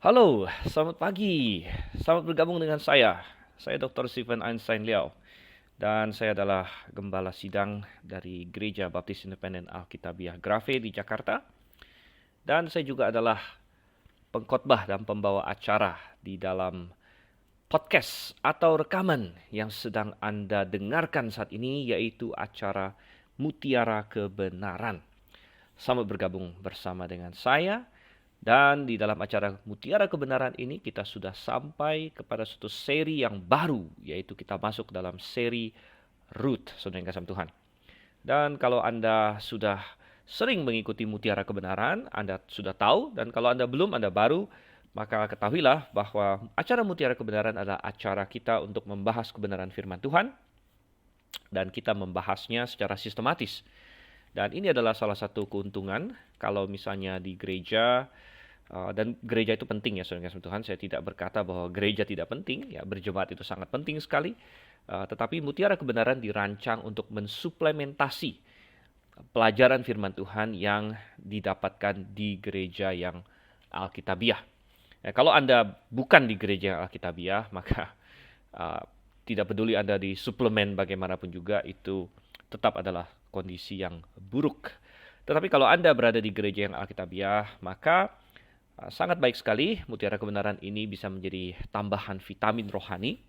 Halo, selamat pagi. Selamat bergabung dengan saya. Saya Dr. Stephen Einstein Liao dan saya adalah gembala sidang dari Gereja Baptis Independen Alkitabiah Grafe di Jakarta. Dan saya juga adalah pengkhotbah dan pembawa acara di dalam podcast atau rekaman yang sedang Anda dengarkan saat ini, yaitu acara Mutiara Kebenaran. Selamat bergabung bersama dengan saya. Dan di dalam acara Mutiara Kebenaran ini kita sudah sampai kepada suatu seri yang baru, yaitu kita masuk dalam seri Ruth, saudara yang kasih Tuhan. Dan kalau Anda sudah sering mengikuti Mutiara Kebenaran, Anda sudah tahu, dan kalau Anda belum, Anda baru, maka ketahuilah bahwa acara Mutiara Kebenaran adalah acara kita untuk membahas kebenaran firman Tuhan, dan kita membahasnya secara sistematis. Dan ini adalah salah satu keuntungan kalau misalnya di gereja. Dan gereja itu penting ya, saudara kasih Tuhan. Saya tidak berkata bahwa gereja tidak penting, ya berjemaat itu sangat penting sekali. Tetapi Mutiara Kebenaran dirancang untuk mensuplementasi pelajaran firman Tuhan yang didapatkan di gereja yang Alkitabiah. Ya, kalau Anda bukan di gereja yang Alkitabiah, maka uh, tidak peduli Anda di suplemen bagaimanapun juga, itu tetap adalah kondisi yang buruk. Tetapi kalau Anda berada di gereja yang Alkitabiah, maka sangat baik sekali Mutiara Kebenaran ini bisa menjadi tambahan vitamin rohani,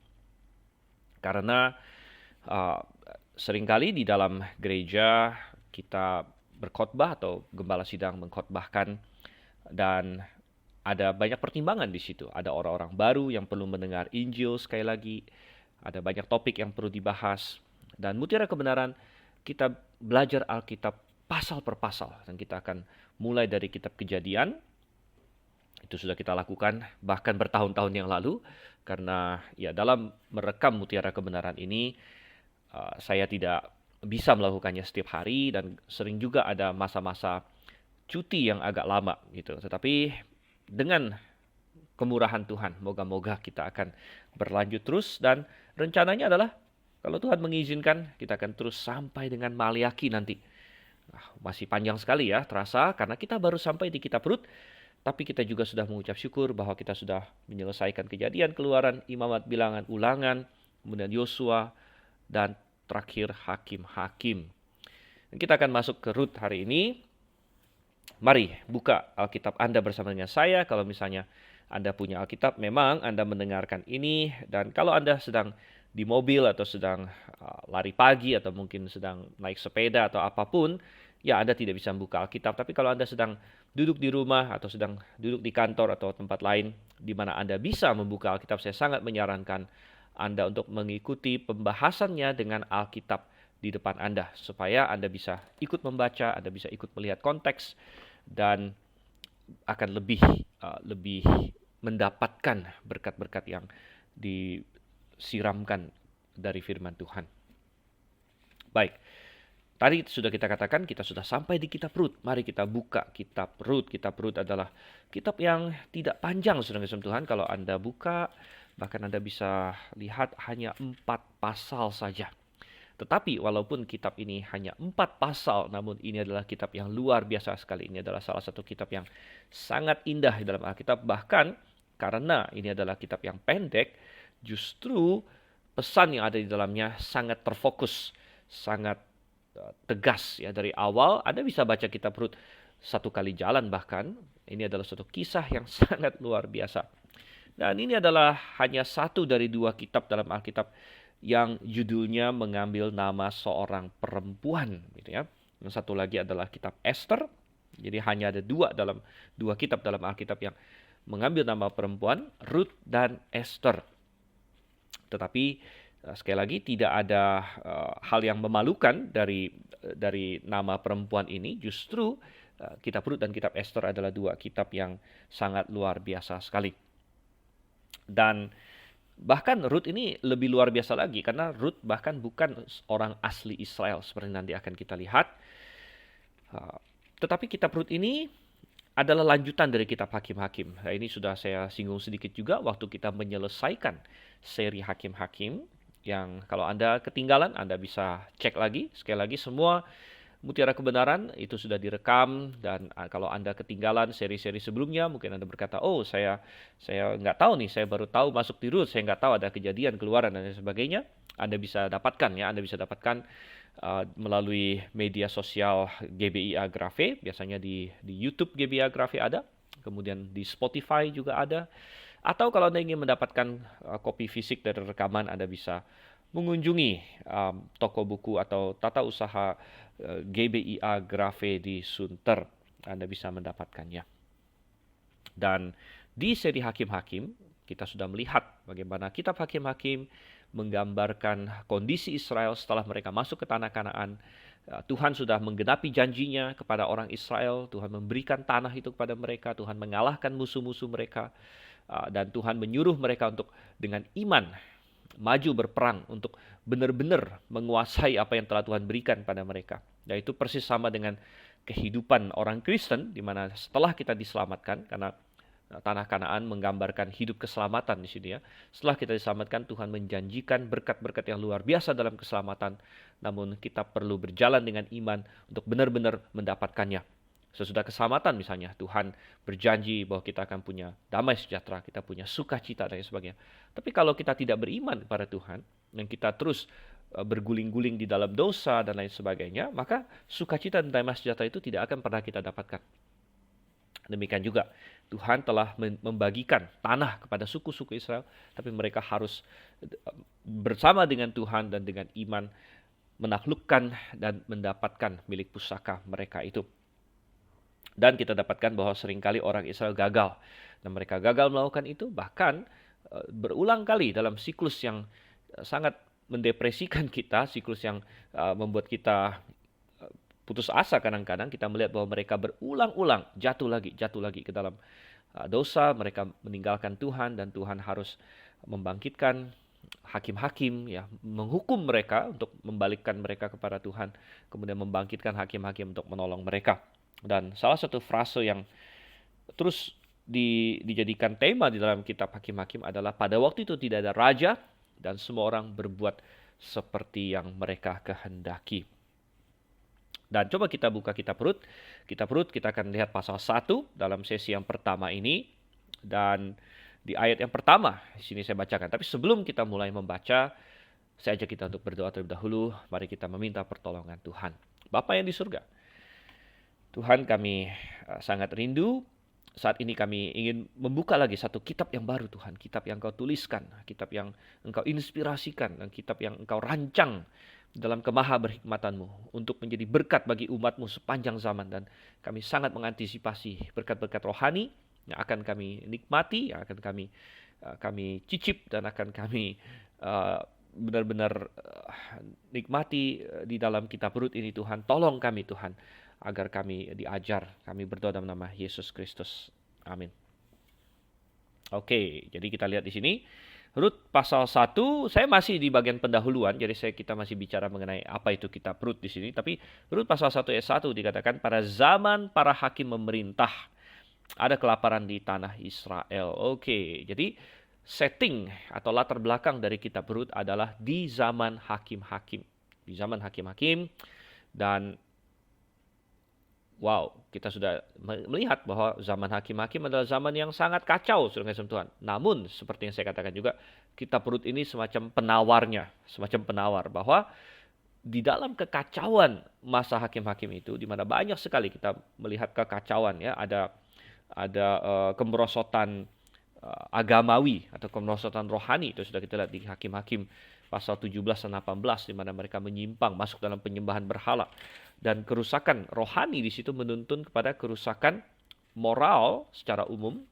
karena uh, seringkali di dalam gereja kita berkhotbah atau gembala sidang mengkhotbahkan, dan ada banyak pertimbangan di situ. Ada orang-orang baru yang perlu mendengar Injil sekali lagi, ada banyak topik yang perlu dibahas, dan Mutiara Kebenaran kita belajar Alkitab pasal per pasal, dan kita akan mulai dari kitab Kejadian. Itu sudah kita lakukan bahkan bertahun-tahun yang lalu, karena ya dalam merekam Mutiara Kebenaran ini saya tidak bisa melakukannya setiap hari, dan sering juga ada masa-masa cuti yang agak lama gitu. Tetapi dengan kemurahan Tuhan, moga-moga kita akan berlanjut terus, dan rencananya adalah kalau Tuhan mengizinkan kita akan terus sampai dengan Maliaki nanti. Masih panjang sekali ya terasa, karena kita baru sampai di kitab Rut. Tapi kita juga sudah mengucap syukur bahwa kita sudah menyelesaikan Kejadian, Keluaran, Imamat, Bilangan, Ulangan, kemudian Yosua, dan terakhir Hakim-Hakim. Kita akan masuk ke Rut hari ini. Mari buka Alkitab Anda bersama dengan saya. Kalau misalnya Anda punya Alkitab, memang Anda mendengarkan ini. Dan kalau Anda sedang di mobil atau sedang lari pagi atau mungkin sedang naik sepeda atau apapun, ya Anda tidak bisa membuka Alkitab. Tapi kalau Anda sedang duduk di rumah atau sedang duduk di kantor atau tempat lain di mana Anda bisa membuka Alkitab, saya sangat menyarankan Anda untuk mengikuti pembahasannya dengan Alkitab di depan Anda, supaya Anda bisa ikut membaca, Anda bisa ikut melihat konteks, dan akan lebih mendapatkan berkat-berkat yang disiramkan dari firman Tuhan. Baik. Tadi sudah kita katakan kita sudah sampai di kitab Rut. Mari kita buka kitab Rut. Kitab Rut adalah kitab yang tidak panjang, saudara Tuhan. Kalau Anda buka, bahkan Anda bisa lihat hanya 4 pasal saja. Tetapi walaupun kitab ini hanya 4 pasal, namun ini adalah kitab yang luar biasa sekali. Ini adalah salah satu kitab yang sangat indah di dalam Alkitab. Bahkan karena ini adalah kitab yang pendek, justru pesan yang ada di dalamnya sangat terfokus, sangat tegas ya. Dari awal Anda bisa baca kitab Rut 1 kali jalan bahkan. Ini adalah suatu kisah yang sangat luar biasa. Dan ini adalah hanya satu dari 2 kitab dalam Alkitab yang judulnya mengambil nama seorang perempuan gitu ya. Yang satu lagi adalah kitab Esther. Jadi hanya ada 2 kitab dalam Alkitab yang mengambil nama perempuan, Rut dan Esther. Tetapi sekali lagi tidak ada hal yang memalukan dari nama perempuan ini. Justru kitab Rut dan kitab Esther adalah 2 kitab yang sangat luar biasa sekali. Dan bahkan Rut ini lebih luar biasa lagi, karena Rut bahkan bukan orang asli Israel seperti nanti akan kita lihat. Tetapi kitab Rut ini adalah lanjutan dari kitab Hakim-Hakim. Nah, ini sudah saya singgung sedikit juga waktu kita menyelesaikan seri Hakim-Hakim, yang kalau Anda ketinggalan, Anda bisa cek lagi. Sekali lagi, semua Mutiara Kebenaran itu sudah direkam, dan kalau Anda ketinggalan seri-seri sebelumnya, mungkin Anda berkata, oh saya nggak tahu nih, saya baru tahu masuk di Rut, saya nggak tahu ada kejadian, keluaran, dan lain sebagainya. Anda bisa dapatkan ya, Anda bisa dapatkan melalui media sosial GBIA Grafe, biasanya di YouTube GBIA Grafe ada, kemudian di Spotify juga ada. Atau kalau Anda ingin mendapatkan kopi fisik dari rekaman, Anda bisa mengunjungi toko buku atau tata usaha GBIA Grafe di Sunter. Anda bisa mendapatkannya. Dan di seri Hakim-Hakim, kita sudah melihat bagaimana kitab Hakim-Hakim menggambarkan kondisi Israel setelah mereka masuk ke tanah Kanaan. Tuhan sudah menggenapi janjinya kepada orang Israel. Tuhan memberikan tanah itu kepada mereka. Tuhan mengalahkan musuh-musuh mereka. Dan Tuhan menyuruh mereka untuk dengan iman maju berperang untuk benar-benar menguasai apa yang telah Tuhan berikan pada mereka. Dan itu persis sama dengan kehidupan orang Kristen, di mana setelah kita diselamatkan, karena tanah Kanaan menggambarkan hidup keselamatan di sini ya. Setelah kita diselamatkan, Tuhan menjanjikan berkat-berkat yang luar biasa dalam keselamatan. Namun kita perlu berjalan dengan iman untuk benar-benar mendapatkannya. Sesudah keselamatan misalnya, Tuhan berjanji bahwa kita akan punya damai sejahtera, kita punya sukacita dan sebagainya. Tapi kalau kita tidak beriman kepada Tuhan, dan kita terus berguling-guling di dalam dosa dan lain sebagainya, maka sukacita dan damai sejahtera itu tidak akan pernah kita dapatkan. Demikian juga, Tuhan telah membagikan tanah kepada suku-suku Israel, tapi mereka harus bersama dengan Tuhan dan dengan iman menaklukkan dan mendapatkan milik pusaka mereka itu. Dan kita dapatkan bahwa seringkali orang Israel gagal. Dan mereka gagal melakukan itu, bahkan berulang kali dalam siklus yang sangat mendepresikan kita, siklus yang membuat kita putus asa kadang-kadang. Kita melihat bahwa mereka berulang-ulang jatuh lagi ke dalam dosa. Mereka meninggalkan Tuhan, dan Tuhan harus membangkitkan hakim-hakim, ya, menghukum mereka untuk membalikkan mereka kepada Tuhan, kemudian membangkitkan hakim-hakim untuk menolong mereka. Dan salah satu frase yang terus dijadikan tema di dalam kitab Hakim-Hakim adalah, pada waktu itu tidak ada raja dan semua orang berbuat seperti yang mereka kehendaki. Dan coba kita buka kitab Rut. Kitab Rut kita akan lihat pasal 1 dalam sesi yang pertama ini. Dan di ayat yang pertama, di sini saya bacakan. Tapi sebelum kita mulai membaca, saya ajak kita untuk berdoa terlebih dahulu. Mari kita meminta pertolongan Tuhan. Bapa yang di surga, Tuhan, kami sangat rindu. Saat ini kami ingin membuka lagi satu kitab yang baru, Tuhan. Kitab yang Engkau tuliskan, kitab yang Engkau inspirasikan, dan kitab yang Engkau rancang dalam kemaha berhikmatan-Mu untuk menjadi berkat bagi umat-Mu sepanjang zaman. Dan kami sangat mengantisipasi berkat-berkat rohani yang akan kami nikmati, yang akan kami cicip, dan akan kami benar-benar nikmati di dalam kitab Rut ini, Tuhan. Tolong kami, Tuhan, agar kami diajar. Kami berdoa dalam nama Yesus Kristus. Amin. Oke, jadi kita lihat di sini Rut pasal 1, saya masih di bagian pendahuluan, jadi kita masih bicara mengenai apa itu kitab Rut di sini. Tapi Rut pasal 1 ayat 1 dikatakan, pada zaman para hakim memerintah, ada kelaparan di tanah Israel. Oke, jadi setting atau latar belakang dari kitab Rut adalah di zaman hakim-hakim. Di zaman hakim-hakim, dan wow, kita sudah melihat bahwa zaman hakim-hakim adalah zaman yang sangat kacau, saudara Tuhan. Namun, seperti yang saya katakan juga, kitab Rut ini semacam penawarnya, semacam penawar bahwa di dalam kekacauan masa hakim-hakim itu, di mana banyak sekali kita melihat kekacauan, ya, ada kemerosotan agamawi atau kemerosotan rohani, itu sudah kita lihat di hakim-hakim pasal 17 dan 18, di mana mereka menyimpang masuk dalam penyembahan berhala. Dan kerusakan rohani di situ menuntun kepada kerusakan moral secara umum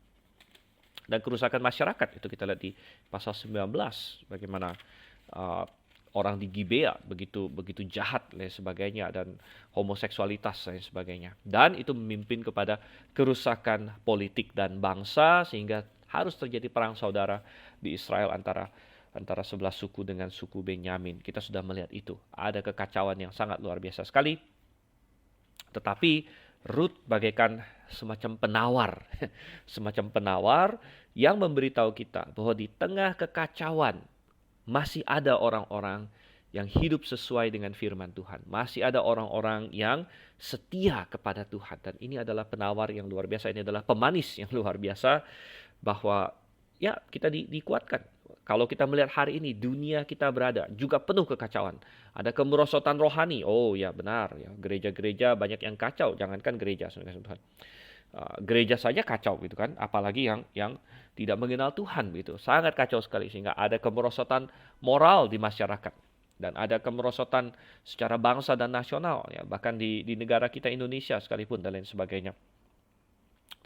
dan kerusakan masyarakat. Itu kita lihat di pasal 19, bagaimana orang di Gibea begitu jahat dan sebagainya, dan homoseksualitas dan sebagainya. Dan itu memimpin kepada kerusakan politik dan bangsa, sehingga harus terjadi perang saudara di Israel antara 11 suku dengan suku Benyamin. Kita sudah melihat itu. Ada kekacauan yang sangat luar biasa sekali. Tetapi Rut bagaikan semacam penawar. Semacam penawar yang memberitahu kita bahwa di tengah kekacauan masih ada orang-orang yang hidup sesuai dengan firman Tuhan. Masih ada orang-orang yang setia kepada Tuhan. Dan ini adalah penawar yang luar biasa. Ini adalah pemanis yang luar biasa bahwa ya kita dikuatkan. Kalau kita melihat hari ini dunia kita berada juga penuh kekacauan. Ada kemerosotan rohani. Oh ya benar ya, gereja-gereja banyak yang kacau. Jangankan gereja, saudara Tuhan. Gereja saja kacau gitu kan, apalagi yang tidak mengenal Tuhan gitu. Sangat kacau sekali sehingga ada kemerosotan moral di masyarakat dan ada kemerosotan secara bangsa dan nasional ya, bahkan di negara kita Indonesia sekalipun dan lain sebagainya.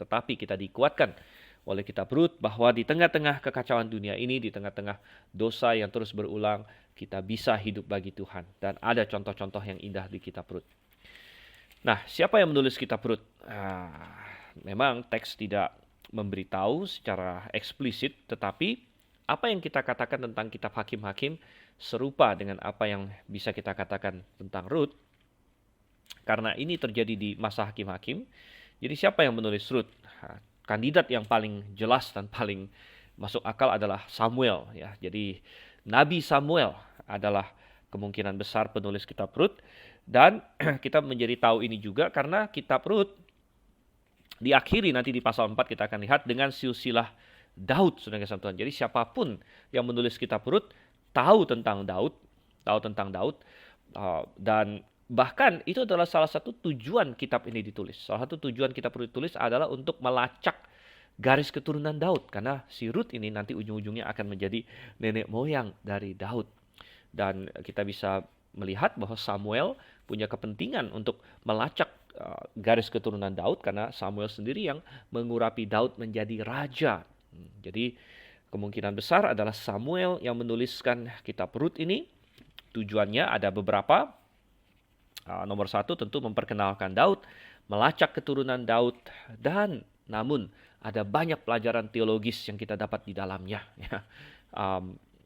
Tetapi kita dikuatkan oleh Kitab Rut bahwa di tengah-tengah kekacauan dunia ini, di tengah-tengah dosa yang terus berulang, kita bisa hidup bagi Tuhan. Dan ada contoh-contoh yang indah di Kitab Rut. Nah, siapa yang menulis Kitab Rut? Memang teks tidak memberitahu secara eksplisit, tetapi apa yang kita katakan tentang Kitab Hakim-Hakim serupa dengan apa yang bisa kita katakan tentang Rut. Karena ini terjadi di masa Hakim-Hakim. Jadi siapa yang menulis Rut? Kandidat yang paling jelas dan paling masuk akal adalah Samuel ya. Jadi Nabi Samuel adalah kemungkinan besar penulis Kitab Rut, dan kita menjadi tahu ini juga karena Kitab Rut diakhiri nanti di pasal 4 kita akan lihat dengan silsilah Daud, saudara kasih Tuhan. Jadi siapapun yang menulis Kitab Rut tahu tentang Daud, dan bahkan itu adalah salah satu tujuan kitab ini ditulis. Salah satu tujuan kitab Rut ditulis adalah untuk melacak garis keturunan Daud, karena si Rut ini nanti ujung-ujungnya akan menjadi nenek moyang dari Daud. Dan kita bisa melihat bahwa Samuel punya kepentingan untuk melacak garis keturunan Daud karena Samuel sendiri yang mengurapi Daud menjadi raja. Jadi kemungkinan besar adalah Samuel yang menuliskan kitab Rut ini. Tujuannya ada beberapa. Nomor satu tentu memperkenalkan Daud, melacak keturunan Daud, dan namun ada banyak pelajaran teologis yang kita dapat di dalamnya.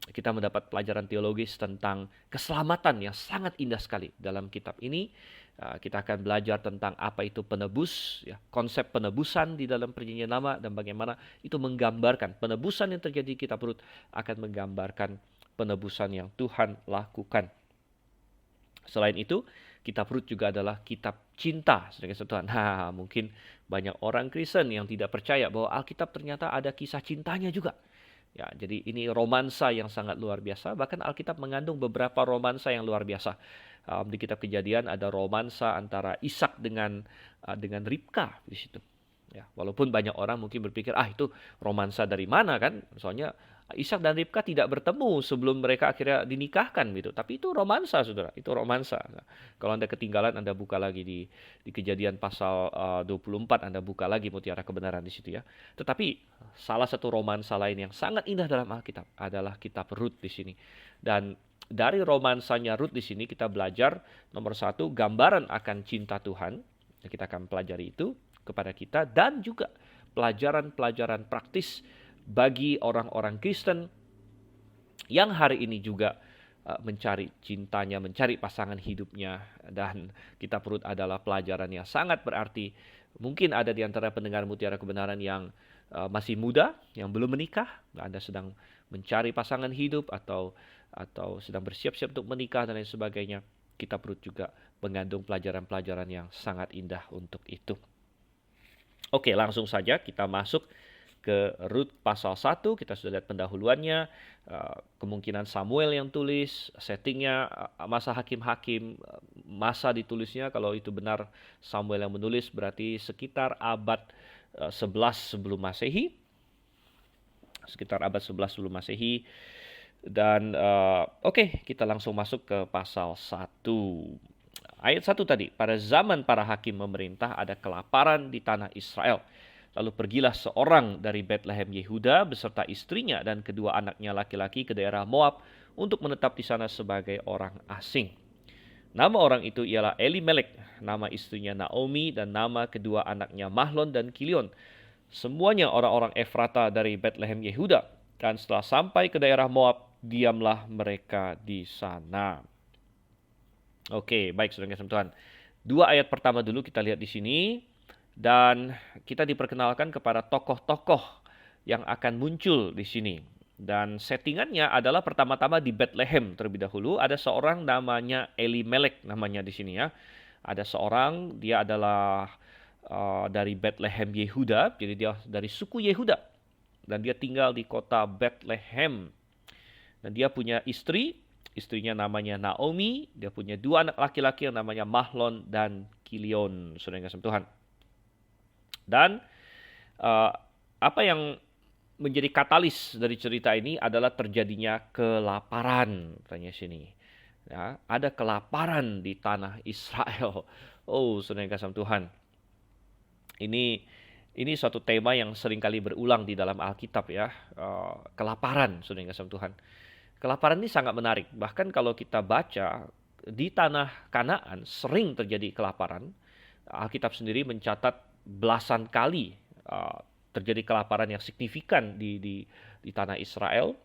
Kita mendapat pelajaran teologis tentang keselamatan yang sangat indah sekali dalam kitab ini. Kita akan belajar tentang apa itu penebus, ya, konsep penebusan di dalam Perjanjian Lama dan bagaimana itu menggambarkan penebusan yang terjadi di kitab Rut akan menggambarkan penebusan yang Tuhan lakukan. Selain itu, kitab Rut juga adalah kitab cinta, saudara Tuhan. Mungkin banyak orang Kristen yang tidak percaya bahwa Alkitab ternyata ada kisah cintanya juga. Ya, jadi ini romansa yang sangat luar biasa. Bahkan Alkitab mengandung beberapa romansa yang luar biasa. Di kitab Kejadian ada romansa antara Ishak dengan Ribka di situ. Ya, walaupun banyak orang mungkin berpikir, itu romansa dari mana kan? Soalnya Ishak dan Ribka tidak bertemu sebelum mereka akhirnya dinikahkan gitu. Tapi itu romansa, saudara. Itu romansa. Nah, kalau Anda ketinggalan, Anda buka lagi di Kejadian pasal 24, Anda buka lagi mutiara kebenaran di situ ya. Tetapi salah satu romansa lain yang sangat indah dalam Alkitab adalah kitab Rut di sini. Dan dari romansanya Rut di sini kita belajar nomor satu, gambaran akan cinta Tuhan. Kita akan pelajari itu kepada kita, dan juga pelajaran-pelajaran praktis bagi orang-orang Kristen yang hari ini juga mencari cintanya, mencari pasangan hidupnya. Dan kitab Rut adalah pelajaran yang sangat berarti. Mungkin ada di antara pendengar mutiara kebenaran yang masih muda, yang belum menikah, Anda sedang mencari pasangan hidup atau sedang bersiap-siap untuk menikah dan lain sebagainya. Kitab Rut juga mengandung pelajaran-pelajaran yang sangat indah untuk itu. Oke, langsung saja kita masuk ke Rut pasal 1. Kita sudah lihat pendahuluannya, kemungkinan Samuel yang tulis, settingnya masa hakim-hakim, masa ditulisnya kalau itu benar Samuel yang menulis berarti sekitar abad 11 sebelum Masehi. Sekitar abad 11 sebelum Masehi. Dan kita langsung masuk ke pasal 1. Ayat 1 tadi, pada zaman para hakim memerintah ada kelaparan di tanah Israel. Lalu pergilah seorang dari Betlehem Yehuda beserta istrinya dan kedua anaknya laki-laki ke daerah Moab untuk menetap di sana sebagai orang asing. Nama orang itu ialah Elimelek, nama istrinya Naomi, dan nama kedua anaknya Mahlon dan Kilion. Semuanya orang-orang Efrata dari Betlehem Yehuda. Dan setelah sampai ke daerah Moab, diamlah mereka di sana. Oke, baik saudara kasih Tuhan. 2 ayat pertama dulu kita lihat di sini, dan kita diperkenalkan kepada tokoh-tokoh yang akan muncul di sini. Dan settingannya adalah pertama-tama di Bethlehem terlebih dahulu. Ada seorang namanya Elimelek namanya di sini ya. Ada seorang, dia adalah dari Bethlehem Yehuda, jadi dia dari suku Yehuda. Dan dia tinggal di kota Bethlehem. Dan dia punya istri, istrinya namanya Naomi. Dia punya dua anak laki-laki yang namanya Mahlon dan Kilion, saudara yang kasih Tuhan. Dan apa yang menjadi katalis dari cerita ini adalah terjadinya kelaparan, tanya sini. Ya, ada kelaparan di tanah Israel. Oh, saudara yang kasih Tuhan. Ini suatu tema yang seringkali berulang di dalam Alkitab ya. Kelaparan, saudara yang kasih Tuhan. Kelaparan ini sangat menarik. Bahkan kalau kita baca di tanah Kanaan sering terjadi kelaparan. Alkitab sendiri mencatat belasan kali terjadi kelaparan yang signifikan di tanah Israel.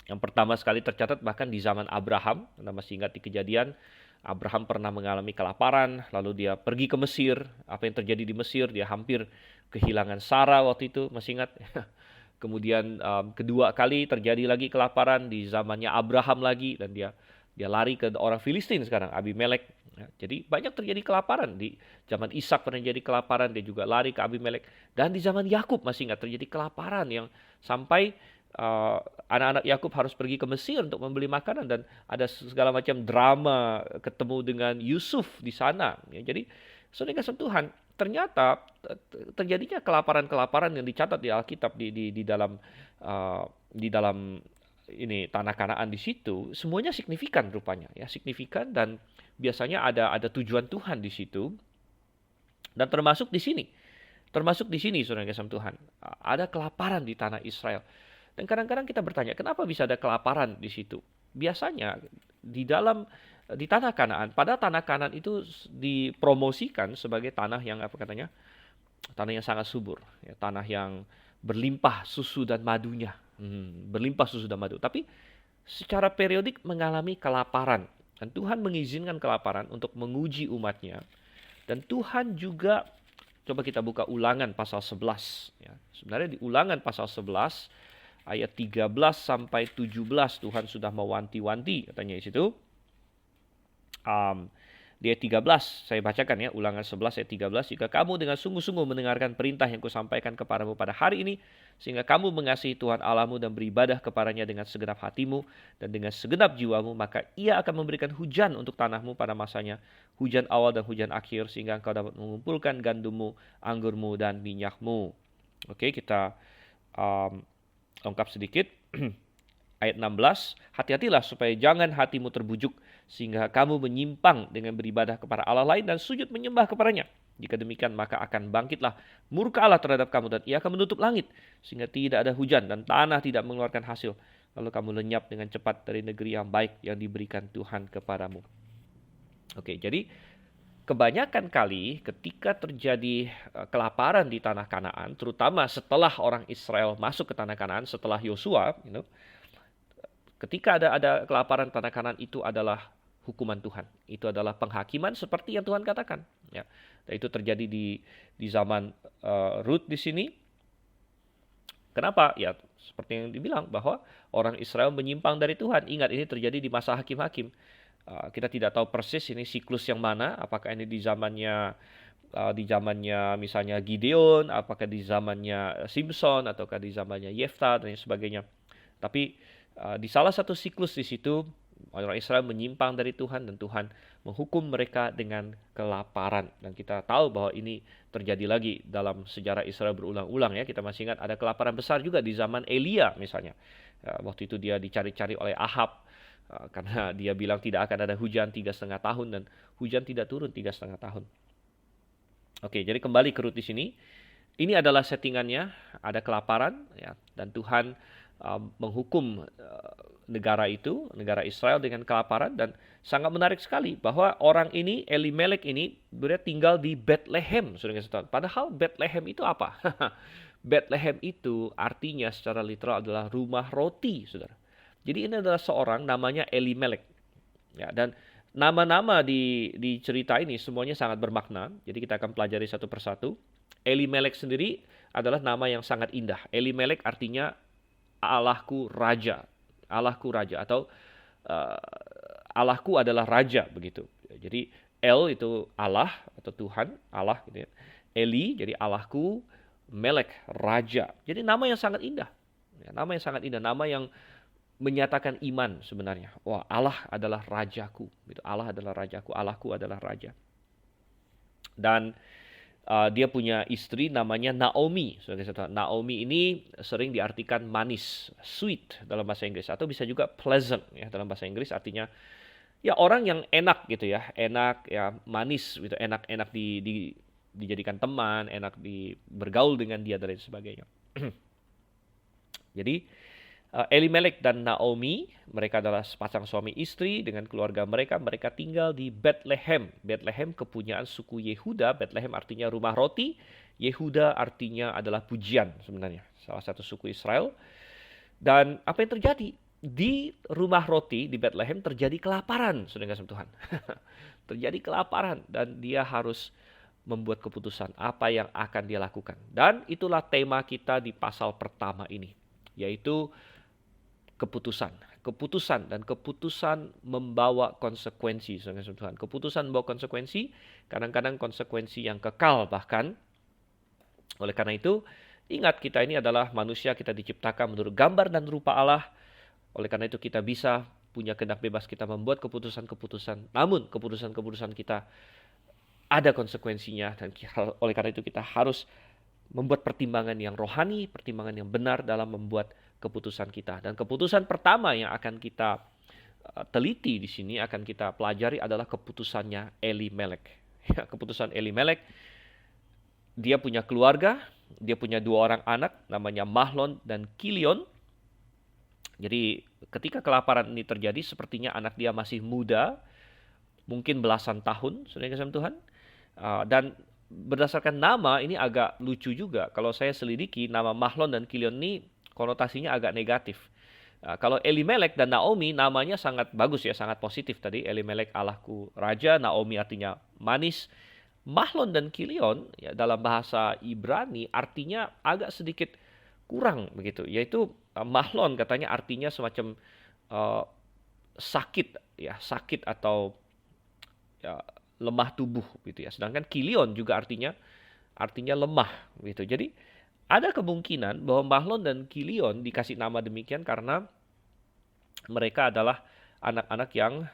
Yang pertama sekali tercatat bahkan di zaman Abraham. Anda masih ingat di Kejadian, Abraham pernah mengalami kelaparan, lalu dia pergi ke Mesir. Apa yang terjadi di Mesir, dia hampir kehilangan Sarah waktu itu, masih ingat? Kemudian kedua kali terjadi lagi kelaparan di zamannya Abraham lagi, dan dia lari ke orang Filistin sekarang, Abimelek. Ya, jadi banyak terjadi kelaparan. Di zaman Ishak pernah jadi kelaparan, dia juga lari ke Abimelek. Dan di zaman Yakub masih ingat terjadi kelaparan yang sampai anak-anak Yakub harus pergi ke Mesir untuk membeli makanan, dan ada segala macam drama ketemu dengan Yusuf di sana. Ya, jadi saudara kasih Tuhan, ternyata terjadinya kelaparan-kelaparan yang dicatat di Alkitab di dalam ini tanah Kanaan di situ, semuanya signifikan rupanya ya, signifikan, dan biasanya ada tujuan Tuhan di situ. Dan termasuk di sini saudara kasih Tuhan, ada kelaparan di tanah Israel. Dan kadang-kadang kita bertanya, kenapa bisa ada kelaparan di situ? Biasanya di tanah Kanaan, pada tanah Kanaan itu dipromosikan sebagai tanah yang tanah yang sangat subur, ya, tanah yang berlimpah susu dan madunya. Berlimpah susu dan madu. Tapi secara periodik mengalami kelaparan. Dan Tuhan mengizinkan kelaparan untuk menguji umatnya. Dan Tuhan juga, coba kita buka Ulangan pasal 11. Ya. Sebenarnya di Ulangan pasal 11, ayat 13 sampai 17, Tuhan sudah mewanti-wanti, katanya di situ. Di ayat 13, saya bacakan ya, Ulangan 11 ayat 13. Jika kamu dengan sungguh-sungguh mendengarkan perintah yang kusampaikan kepadamu pada hari ini, sehingga kamu mengasihi Tuhan Allahmu dan beribadah kepadanya dengan segenap hatimu dan dengan segenap jiwamu, maka Ia akan memberikan hujan untuk tanahmu pada masanya, hujan awal dan hujan akhir, sehingga engkau dapat mengumpulkan gandummu, anggurmu, dan minyakmu. Oke, kita lengkap sedikit. Ayat 16, hati-hatilah supaya jangan hatimu terbujuk, sehingga kamu menyimpang dengan beribadah kepada Allah lain dan sujud menyembah kepadanya. Jika demikian, maka akan bangkitlah murka Allah terhadap kamu, dan Ia akan menutup langit, sehingga tidak ada hujan dan tanah tidak mengeluarkan hasil. Lalu kamu lenyap dengan cepat dari negeri yang baik yang diberikan Tuhan kepadamu. Oke, jadi kebanyakan kali ketika terjadi kelaparan di tanah Kanaan, terutama setelah orang Israel masuk ke tanah Kanaan, setelah Yosua, ketika ada kelaparan tanah Kanaan, itu adalah hukuman Tuhan. Itu adalah penghakiman seperti yang Tuhan katakan. Ya. Dan itu terjadi di zaman Rut di sini. Kenapa? Ya, seperti yang dibilang bahwa orang Israel menyimpang dari Tuhan. Ingat, ini terjadi di masa hakim-hakim. Kita tidak tahu persis ini siklus yang mana. Apakah ini di zamannya misalnya Gideon, apakah di zamannya Simpson, ataukah di zamannya Yefta dan sebagainya. Tapi di salah satu siklus di situ, orang Israel menyimpang dari Tuhan dan Tuhan menghukum mereka dengan kelaparan. Dan kita tahu bahwa ini terjadi lagi dalam sejarah Israel berulang-ulang ya. Kita masih ingat ada kelaparan besar juga di zaman Elia misalnya. Waktu itu dia dicari-cari oleh Ahab karena dia bilang tidak akan ada hujan 3,5 tahun, dan hujan tidak turun 3,5 tahun. Oke, jadi kembali ke Rut di sini. Ini adalah settingannya, ada kelaparan ya, dan Tuhan menghukum negara Israel dengan kelaparan. Dan sangat menarik sekali bahwa orang ini, Elimelek ini, dia tinggal di Bethlehem. Padahal Bethlehem itu apa? Bethlehem itu artinya secara literal adalah rumah roti, saudara. Jadi ini adalah seorang namanya Elimelek. Ya, dan nama-nama di cerita ini semuanya sangat bermakna. Jadi kita akan pelajari satu persatu. Elimelek sendiri adalah nama yang sangat indah. Elimelek artinya Allahku Raja. Allahku Raja atau uh, Allahku adalah Raja begitu. Jadi El itu Allah atau Tuhan, Allah gitu ya. Eli jadi Allahku, Melek Raja. Jadi nama yang sangat indah. Ya, nama yang sangat indah, nama yang menyatakan iman sebenarnya. Wah, Allah adalah rajaku. Gitu. Allah adalah rajaku, Allahku adalah raja. Dan dia punya istri namanya Naomi. Naomi ini sering diartikan manis, sweet dalam bahasa Inggris, atau bisa juga pleasant ya dalam bahasa Inggris, artinya ya orang yang enak gitu ya, enak ya, manis gitu, enak-enak dijadikan teman, enak bergaul dengan dia dan lain sebagainya. Jadi Elimelek dan Naomi, mereka adalah sepasang suami istri dengan keluarga mereka. Mereka tinggal di Bethlehem. Bethlehem kepunyaan suku Yehuda. Bethlehem artinya rumah roti. Yehuda artinya adalah pujian sebenarnya. Salah satu suku Israel. Dan apa yang terjadi? Di rumah roti di Bethlehem terjadi kelaparan, saudara kasih Tuhan. Terjadi kelaparan dan dia harus membuat keputusan apa yang akan dia lakukan. Dan itulah tema kita di pasal pertama ini, yaitu keputusan dan keputusan membawa konsekuensi, saudara Tuhan. Keputusan membawa konsekuensi, kadang-kadang konsekuensi yang kekal bahkan. Oleh karena itu, ingat kita ini adalah manusia, kita diciptakan menurut gambar dan rupa Allah. Oleh karena itu kita bisa punya kehendak bebas, kita membuat keputusan-keputusan. Namun keputusan-keputusan kita ada konsekuensinya, dan oleh karena itu kita harus membuat pertimbangan yang rohani, pertimbangan yang benar dalam membuat keputusan kita. Dan keputusan pertama yang akan kita teliti di sini, akan kita pelajari adalah keputusannya Elimelek. Ya, keputusan Elimelek, dia punya keluarga, dia punya 2 orang anak, namanya Mahlon dan Kilion. Jadi ketika kelaparan ini terjadi, sepertinya anak dia masih muda, mungkin belasan tahun, saudara kasih Tuhan. Dan berdasarkan nama ini agak lucu juga. Kalau saya selidiki, nama Mahlon dan Kilion ini konotasinya agak negatif. Kalau Elimelek dan Naomi namanya sangat bagus ya, sangat positif tadi. Elimelek Allahku Raja, Naomi artinya manis. Mahlon dan Kilion ya, dalam bahasa Ibrani artinya agak sedikit kurang begitu. Yaitu Mahlon katanya artinya semacam sakit ya, sakit atau ya, lemah tubuh gitu ya. Sedangkan Kilion juga artinya lemah gitu. Jadi ada kemungkinan bahwa Mahlon dan Kilion dikasih nama demikian karena mereka adalah anak-anak yang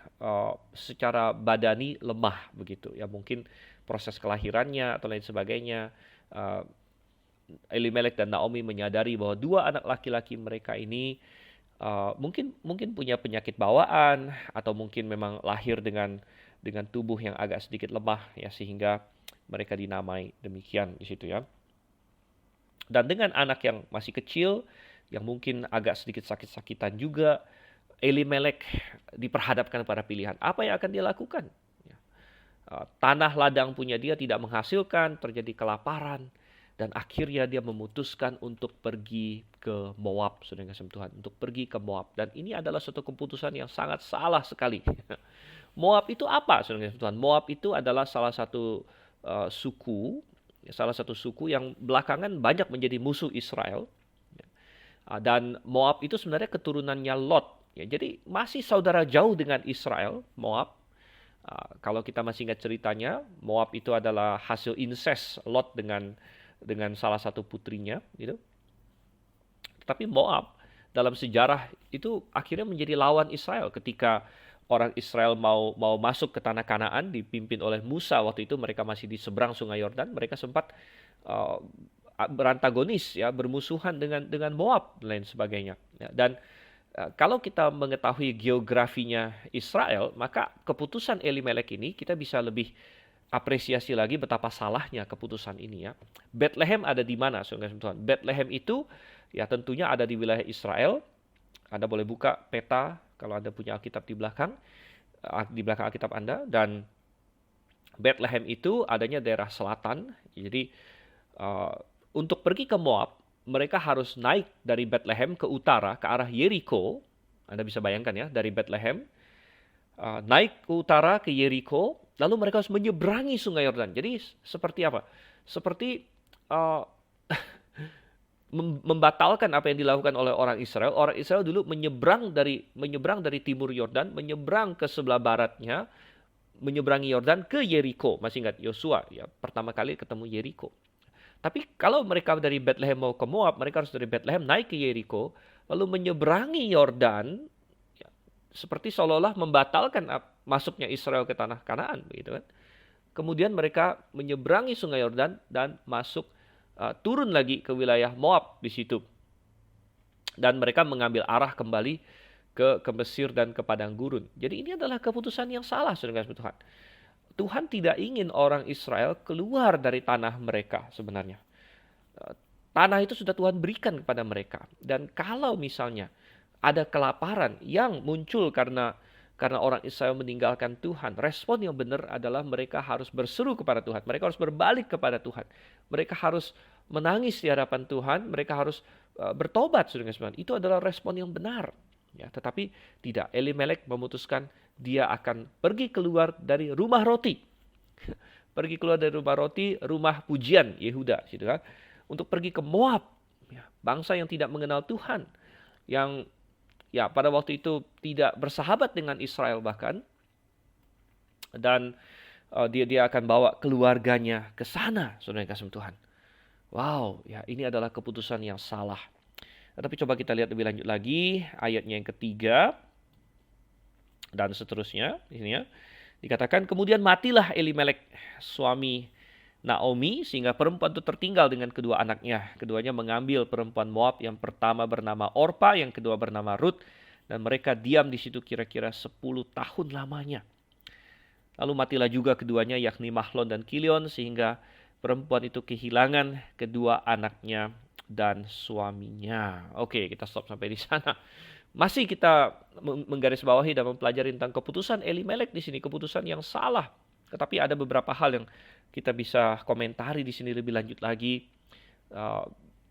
secara badani lemah begitu. Ya mungkin proses kelahirannya atau lain sebagainya. Elimelek dan Naomi menyadari bahwa 2 anak laki-laki mereka ini mungkin punya penyakit bawaan atau mungkin memang lahir dengan tubuh yang agak sedikit lemah ya, sehingga mereka dinamai demikian di situ ya. Dan dengan anak yang masih kecil, yang mungkin agak sedikit sakit-sakitan juga, Elimelek diperhadapkan pada pilihan. Apa yang akan dia lakukan? Tanah ladang punya dia tidak menghasilkan, terjadi kelaparan. Dan akhirnya dia memutuskan untuk pergi ke Moab, saudara kasih Tuhan. Untuk pergi ke Moab. Dan ini adalah suatu keputusan yang sangat salah sekali. Moab itu apa, saudara kasih Tuhan? Moab itu adalah salah satu suku yang belakangan banyak menjadi musuh Israel. Dan Moab itu sebenarnya keturunannya Lot. Ya, jadi masih saudara jauh dengan Israel, Moab. Kalau kita masih ingat ceritanya, Moab itu adalah hasil incest Lot dengan salah satu putrinya. Gitu. Tapi Moab dalam sejarah itu akhirnya menjadi lawan Israel ketika orang Israel mau masuk ke tanah Kanaan dipimpin oleh Musa. Waktu itu mereka masih di seberang Sungai Yordan. Mereka sempat berantagonis ya, bermusuhan dengan Moab dan lain sebagainya. Ya, dan kalau kita mengetahui geografinya Israel, maka keputusan Elimelek ini kita bisa lebih apresiasi lagi betapa salahnya keputusan ini ya. Bethlehem ada di mana, saudara Tuhan? Bethlehem itu ya tentunya ada di wilayah Israel. Anda boleh buka peta kalau Anda punya Alkitab di belakang Alkitab Anda. Dan Bethlehem itu adanya daerah selatan. Jadi untuk pergi ke Moab, mereka harus naik dari Bethlehem ke utara, ke arah Yeriko. Anda bisa bayangkan ya, dari Bethlehem naik ke utara ke Yeriko, lalu mereka harus menyeberangi Sungai Yordan. Jadi seperti apa? Seperti membatalkan apa yang dilakukan oleh orang Israel. Orang Israel dulu menyeberang dari timur Yordan, menyeberang ke sebelah baratnya, menyeberangi Yordan ke Yeriko. Masih ingat Yosua ya, pertama kali ketemu Yeriko. Tapi kalau mereka dari Bethlehem mau ke Moab, mereka harus dari Bethlehem naik ke Yeriko, lalu menyeberangi Yordan, ya, seperti seolah-olah membatalkan masuknya Israel ke tanah Kanaan, begitu kan? Kemudian mereka menyeberangi Sungai Yordan dan masuk turun lagi ke wilayah Moab di situ. Dan mereka mengambil arah kembali ke Mesir dan ke padang gurun. Jadi ini adalah keputusan yang salah, saudara Tuhan. Tuhan tidak ingin orang Israel keluar dari tanah mereka sebenarnya. Tanah itu sudah Tuhan berikan kepada mereka. Dan kalau misalnya ada kelaparan yang muncul karena orang Israel meninggalkan Tuhan, respon yang benar adalah mereka harus berseru kepada Tuhan. Mereka harus berbalik kepada Tuhan. Mereka harus menangis di hadapan Tuhan. Mereka harus bertobat, saudara. Itu adalah respon yang benar. Ya, tetapi tidak. Elimelek memutuskan dia akan pergi keluar dari rumah roti. Pergi keluar dari rumah roti, rumah pujian Yehuda, gitu kan? Untuk pergi ke Moab, ya, bangsa yang tidak mengenal Tuhan, yang ya pada waktu itu tidak bersahabat dengan Israel bahkan, dan dia akan bawa keluarganya ke sana, saudara yang kasih Tuhan. Wow, ya ini adalah keputusan yang salah. Tapi coba kita lihat lebih lanjut lagi ayatnya yang ketiga dan seterusnya. Ini ya, dikatakan kemudian matilah Elimelek suami Naomi sehingga perempuan itu tertinggal dengan kedua anaknya. Keduanya mengambil perempuan Moab, yang pertama bernama Orpa, yang kedua bernama Rut, dan mereka diam di situ kira-kira 10 tahun lamanya. Lalu matilah juga keduanya, yakni Mahlon dan Kilion, sehingga perempuan itu kehilangan kedua anaknya dan suaminya. Oke, kita stop sampai di sana. Masih kita menggarisbawahi dan mempelajari tentang keputusan Elimelek di sini, keputusan yang salah. Tetapi ada beberapa hal yang kita bisa komentari di sini lebih lanjut lagi.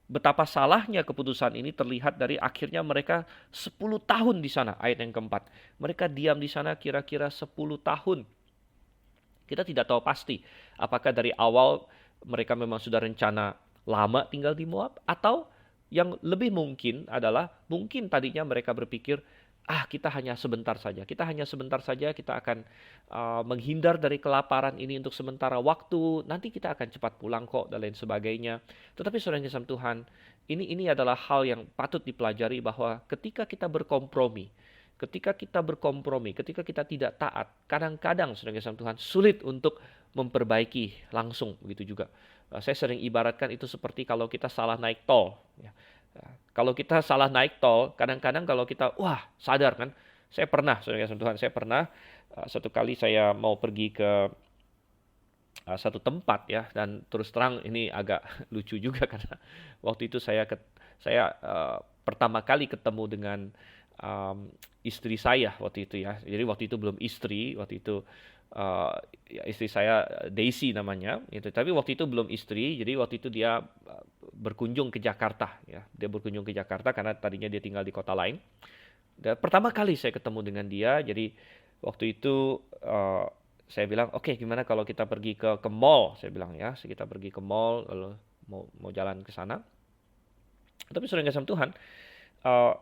Betapa salahnya keputusan ini terlihat dari akhirnya mereka 10 tahun di sana, ayat yang keempat. Mereka diam di sana kira-kira 10 tahun. Kita tidak tahu pasti apakah dari awal mereka memang sudah rencana lama tinggal di Moab, atau yang lebih mungkin adalah mungkin tadinya mereka berpikir, kita hanya sebentar saja, kita akan menghindar dari kelaparan ini untuk sementara waktu, nanti kita akan cepat pulang kok dan lain sebagainya. Tetapi saudara yang kasih Tuhan, ini adalah hal yang patut dipelajari, bahwa ketika kita berkompromi, ketika kita tidak taat, kadang-kadang saudara yang kasih Tuhan sulit untuk memperbaiki langsung, begitu juga. Saya sering ibaratkan itu seperti kalau kita salah naik tol. Ya. Kalau kita salah naik tol, kadang-kadang kalau kita, sadar kan, saya pernah satu kali saya mau pergi ke satu tempat ya, dan terus terang ini agak lucu juga karena waktu itu saya pertama kali ketemu dengan istri saya waktu itu ya. Jadi waktu itu belum istri, waktu itu istri saya Daisy namanya, gitu. Tapi waktu itu belum istri, jadi waktu itu dia berkunjung ke Jakarta, ya. Dia berkunjung ke Jakarta karena tadinya dia tinggal di kota lain. Dan pertama kali saya ketemu dengan dia, jadi waktu itu saya bilang, oke, gimana kalau kita pergi ke mall? Saya bilang ya, kita pergi ke mall, lalu mau jalan ke sana. Tapi saudara kasih Tuhan,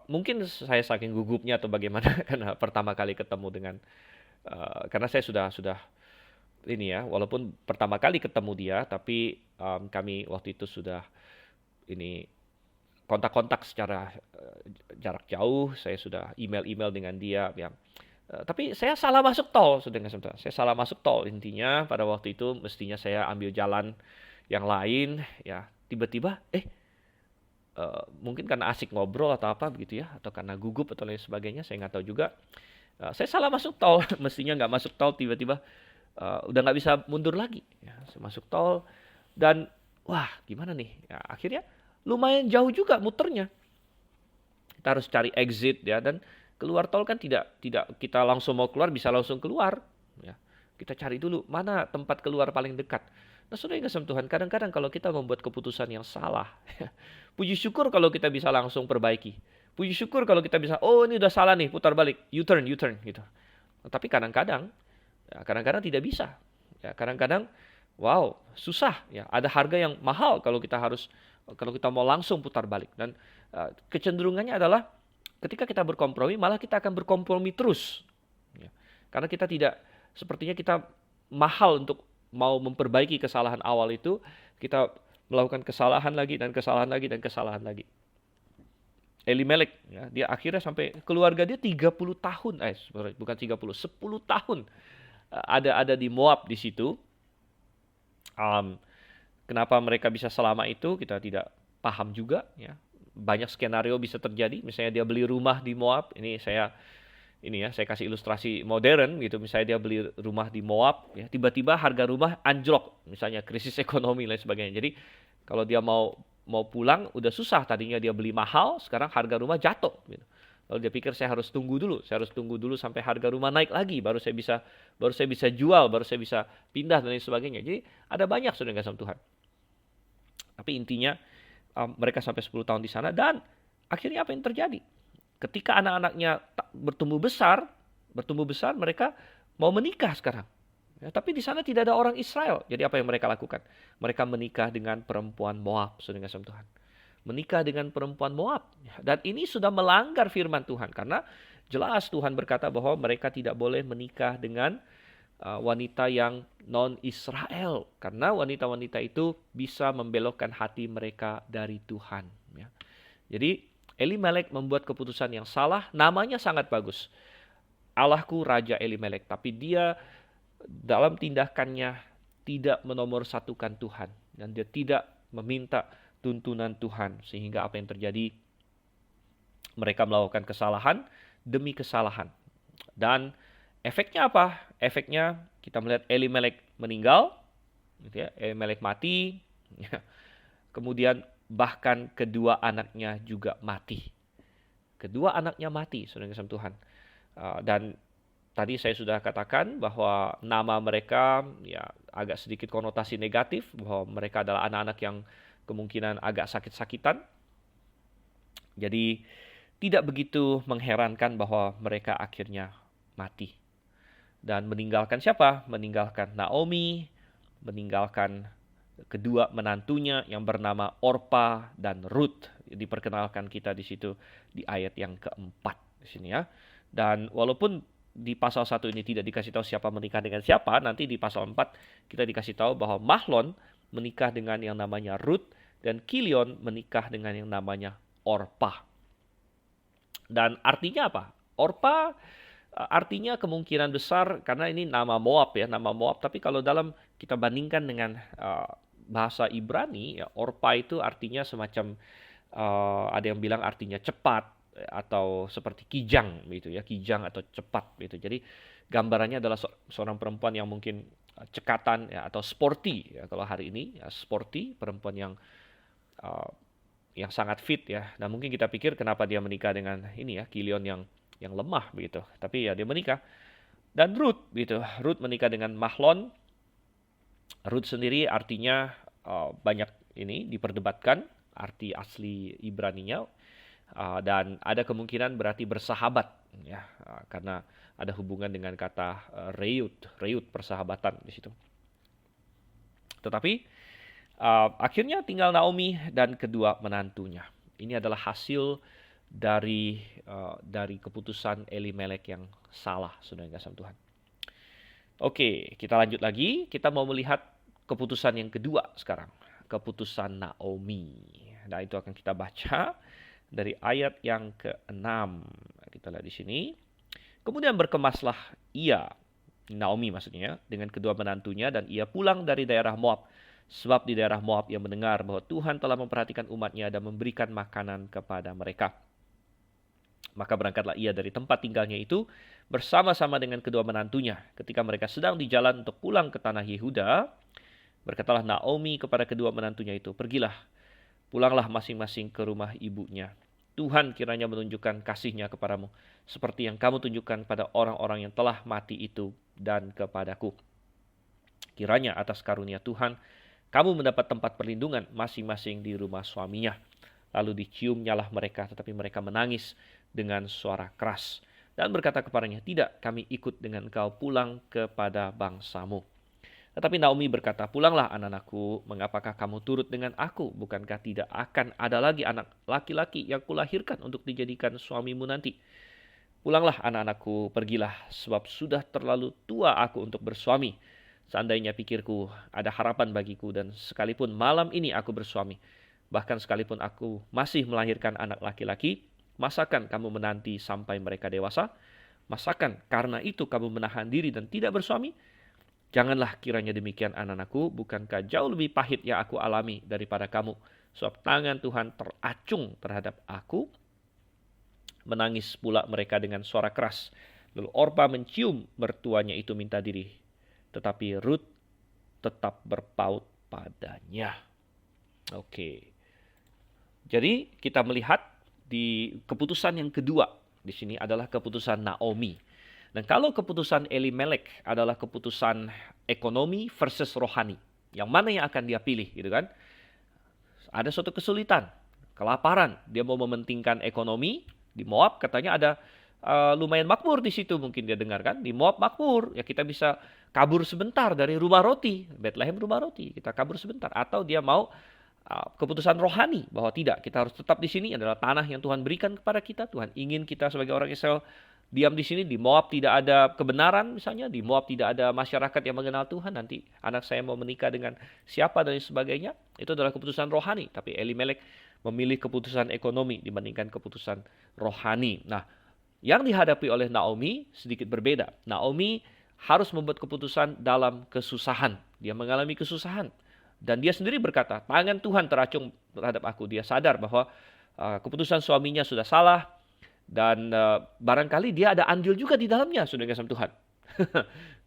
mungkin saya saking gugupnya atau bagaimana karena pertama kali ketemu dengan karena saya sudah ini ya, walaupun pertama kali ketemu dia, tapi kami waktu itu sudah ini kontak-kontak secara jarak jauh. Saya sudah email dengan dia yang tapi saya salah masuk tol, saudara. Saya salah masuk tol, intinya pada waktu itu mestinya saya ambil jalan yang lain ya, tiba-tiba mungkin karena asik ngobrol atau apa begitu ya, atau karena gugup atau lain sebagainya, saya nggak tahu juga. Saya salah masuk tol, mestinya nggak masuk tol, tiba-tiba udah nggak bisa mundur lagi. Ya, saya masuk tol dan gimana nih? Ya, akhirnya lumayan jauh juga muternya. Kita harus cari exit ya, dan keluar tol kan tidak kita langsung mau keluar bisa langsung keluar. Ya, kita cari dulu mana tempat keluar paling dekat. Nah, saudara yang kasih Tuhan, kadang-kadang kalau kita membuat keputusan yang salah, puji syukur kalau kita bisa langsung perbaiki. Puji syukur kalau kita bisa, ini udah salah nih, putar balik, U-turn gitu. Tapi kadang-kadang tidak bisa. Ya, kadang-kadang, susah. Ya, ada harga yang mahal kalau kita harus Kalau kita mau langsung putar balik. Dan kecenderungannya adalah ketika kita berkompromi, malah kita akan berkompromi terus. Ya. Karena kita tidak, sepertinya kita mahal untuk mau memperbaiki kesalahan awal itu, kita melakukan kesalahan lagi dan kesalahan lagi dan kesalahan lagi. Elimelek, ya, dia akhirnya sampai keluarga dia 30 tahun, bukan 30, 10 tahun ada di Moab di situ. Kenapa mereka bisa selama itu kita tidak paham juga, ya. Banyak skenario bisa terjadi. Misalnya dia beli rumah di Moab. Saya kasih ilustrasi modern gitu. Misalnya dia beli rumah di Moab, ya, tiba-tiba harga rumah anjlok, misalnya krisis ekonomi dan sebagainya. Jadi kalau dia mau pulang udah susah, tadinya dia beli mahal, sekarang harga rumah jatuh gitu. Lalu dia pikir saya harus tunggu dulu sampai harga rumah naik lagi, baru saya bisa jual, baru saya bisa pindah dan lain sebagainya. Jadi ada banyak saudara kasih Tuhan. Tapi intinya mereka sampai 10 tahun di sana, dan akhirnya apa yang terjadi? Ketika anak-anaknya bertumbuh besar, mereka mau menikah sekarang. Ya, tapi di sana tidak ada orang Israel. Jadi apa yang mereka lakukan? Mereka menikah dengan perempuan Moab, saudara kasih Tuhan. Menikah dengan perempuan Moab. Dan ini sudah melanggar firman Tuhan. Karena jelas Tuhan berkata bahwa mereka tidak boleh menikah dengan wanita yang non-Israel. Karena wanita-wanita itu bisa membelokkan hati mereka dari Tuhan. Ya. Jadi Elimelek membuat keputusan yang salah. Namanya sangat bagus. Allahku Raja Elimelek. Tapi dia dalam tindakannya tidak menomorsatukan Tuhan. Dan dia tidak meminta tuntunan Tuhan. Sehingga apa yang terjadi? Mereka melakukan kesalahan demi kesalahan. Dan efeknya apa? Efeknya kita melihat Elimelek meninggal. Gitu ya. Elimelek mati. Kemudian bahkan kedua anaknya juga mati. Kedua anaknya mati, saudara kasih Tuhan. Dan tadi saya sudah katakan bahwa nama mereka ya agak sedikit konotasi negatif, bahwa mereka adalah anak-anak yang kemungkinan agak sakit-sakitan. Jadi tidak begitu mengherankan bahwa mereka akhirnya mati. Dan meninggalkan siapa? Meninggalkan Naomi, meninggalkan kedua menantunya yang bernama Orpa dan Ruth. Diperkenalkan kita di situ di ayat yang keempat di sini ya. Dan walaupun di pasal 1 ini tidak dikasih tahu siapa menikah dengan siapa, nanti di pasal 4 kita dikasih tahu bahwa Mahlon menikah dengan yang namanya Ruth dan Kilion menikah dengan yang namanya Orpa. Dan artinya apa? Orpa artinya kemungkinan besar, karena ini nama Moab ya, nama Moab, tapi kalau dalam kita bandingkan dengan bahasa Ibrani, ya, Orpa itu artinya semacam ada yang bilang artinya cepat atau seperti kijang gitu ya, kijang atau cepat gitu. Jadi gambarannya adalah seorang perempuan yang mungkin cekatan ya, atau sporty ya, kalau hari ini ya, sporty, perempuan yang sangat fit ya. Nah, mungkin kita pikir kenapa dia menikah dengan ini ya, Kilion yang lemah begitu. Tapi ya dia menikah. Dan Ruth gitu. Ruth menikah dengan Mahlon. Ruth sendiri artinya banyak ini diperdebatkan arti asli Ibraninya, dan ada kemungkinan berarti bersahabat ya, karena ada hubungan dengan kata reut persahabatan di situ. Tetapi akhirnya tinggal Naomi dan kedua menantunya. Ini adalah hasil dari keputusan Elimelek yang salah, saudara kasih Tuhan. Oke, kita lanjut lagi. Kita mau melihat keputusan yang kedua sekarang. Keputusan Naomi. Nah, itu akan kita baca dari ayat yang ke-6. Kita lihat di sini. Kemudian berkemaslah ia, Naomi maksudnya, dengan kedua menantunya, dan ia pulang dari daerah Moab. Sebab di daerah Moab ia mendengar bahwa Tuhan telah memperhatikan umatnya dan memberikan makanan kepada mereka. Maka berangkatlah ia dari tempat tinggalnya itu bersama-sama dengan kedua menantunya. Ketika mereka sedang di jalan untuk pulang ke tanah Yehuda, berkatalah Naomi kepada kedua menantunya itu, "Pergilah, pulanglah masing-masing ke rumah ibunya. Tuhan kiranya menunjukkan kasih-Nya kepadamu, seperti yang kamu tunjukkan pada orang-orang yang telah mati itu dan kepadaku. Kiranya atas karunia Tuhan, kamu mendapat tempat perlindungan masing-masing di rumah suaminya." Lalu diciumnyalah mereka, tetapi mereka menangis dengan suara keras dan berkata kepadanya, "Tidak, kami ikut dengan engkau pulang kepada bangsamu." Tetapi Naomi berkata, "Pulanglah anak-anakku, mengapakah kamu turut dengan aku? Bukankah tidak akan ada lagi anak laki-laki yang kulahirkan untuk dijadikan suamimu nanti? Pulanglah anak-anakku, pergilah, sebab sudah terlalu tua aku untuk bersuami. Seandainya pikirku ada harapan bagiku dan sekalipun malam ini aku bersuami, bahkan sekalipun aku masih melahirkan anak laki-laki, masakan kamu menanti sampai mereka dewasa? Masakan karena itu kamu menahan diri dan tidak bersuami? Janganlah kiranya demikian anak-anakku, bukankah jauh lebih pahit yang aku alami daripada kamu? Sebab tangan Tuhan teracung terhadap aku." Menangis pula mereka dengan suara keras. Lalu Orpa mencium mertuanya itu minta diri. Tetapi Rut tetap berpaut padanya. Oke. Jadi kita melihat di keputusan yang kedua di sini adalah keputusan Naomi. Dan kalau keputusan Elimelek adalah keputusan ekonomi versus rohani, yang mana yang akan dia pilih gitu kan? Ada suatu kesulitan, kelaparan, dia mau mementingkan ekonomi. Di Moab katanya ada lumayan makmur di situ, mungkin dia dengar kan, di Moab makmur, ya kita bisa kabur sebentar dari rumah roti, Bethlehem rumah roti, kita kabur sebentar. Atau dia mau keputusan rohani bahwa tidak, kita harus tetap di sini, adalah tanah yang Tuhan berikan kepada kita. Tuhan ingin kita sebagai orang Israel diam di sini. Di Moab tidak ada kebenaran misalnya, di Moab tidak ada masyarakat yang mengenal Tuhan, nanti anak saya mau menikah dengan siapa dan sebagainya. Itu adalah keputusan rohani. Tapi Elimelek memilih keputusan ekonomi dibandingkan keputusan rohani. Nah, yang dihadapi oleh Naomi sedikit berbeda. Naomi harus membuat keputusan dalam kesusahan. Dia mengalami kesusahan. Dan dia sendiri berkata, tangan Tuhan teracung terhadap aku. Dia sadar bahwa keputusan suaminya sudah salah. Dan barangkali dia ada andil juga di dalamnya, saudara kasih Tuhan.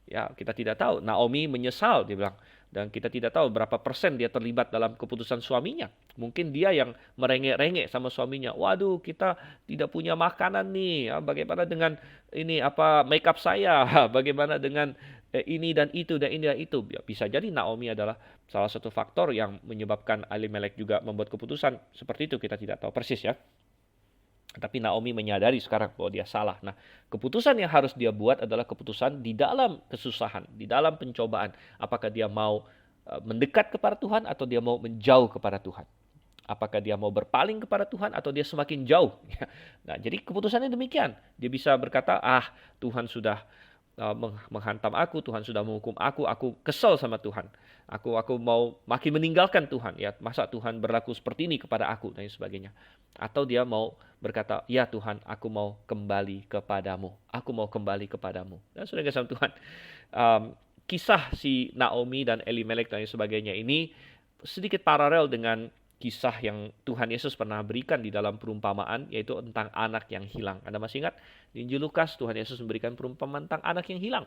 Ya, kita tidak tahu. Naomi menyesal, dia bilang. Dan kita tidak tahu berapa persen dia terlibat dalam keputusan suaminya. Mungkin dia yang merengek-rengek sama suaminya. Waduh, kita tidak punya makanan nih. Ya, bagaimana dengan ini make up saya? Bagaimana dengan ini dan itu dan ini dan itu? Ya, bisa jadi Naomi adalah salah satu faktor yang menyebabkan Elimelek juga membuat keputusan seperti itu. Kita tidak tahu persis ya. Tapi Naomi menyadari sekarang bahwa dia salah. Nah, keputusan yang harus dia buat adalah keputusan di dalam kesusahan, di dalam pencobaan. Apakah dia mau mendekat kepada Tuhan atau dia mau menjauh kepada Tuhan? Apakah dia mau berpaling kepada Tuhan atau dia semakin jauh? Nah, jadi keputusannya demikian. Dia bisa berkata, Tuhan sudah menghantam aku, Tuhan sudah menghukum aku kesal sama Tuhan. Aku mau makin meninggalkan Tuhan. Ya, masa Tuhan berlaku seperti ini kepada aku dan sebagainya. Atau dia mau berkata, ya Tuhan, aku mau kembali kepadamu. Aku mau kembali kepadamu. Dan sudah sama Tuhan. Kisah si Naomi dan Elimelek dan sebagainya ini sedikit paralel dengan kisah yang Tuhan Yesus pernah berikan di dalam perumpamaan, yaitu tentang anak yang hilang. Anda masih ingat? Di Injil Lukas, Tuhan Yesus memberikan perumpamaan tentang anak yang hilang.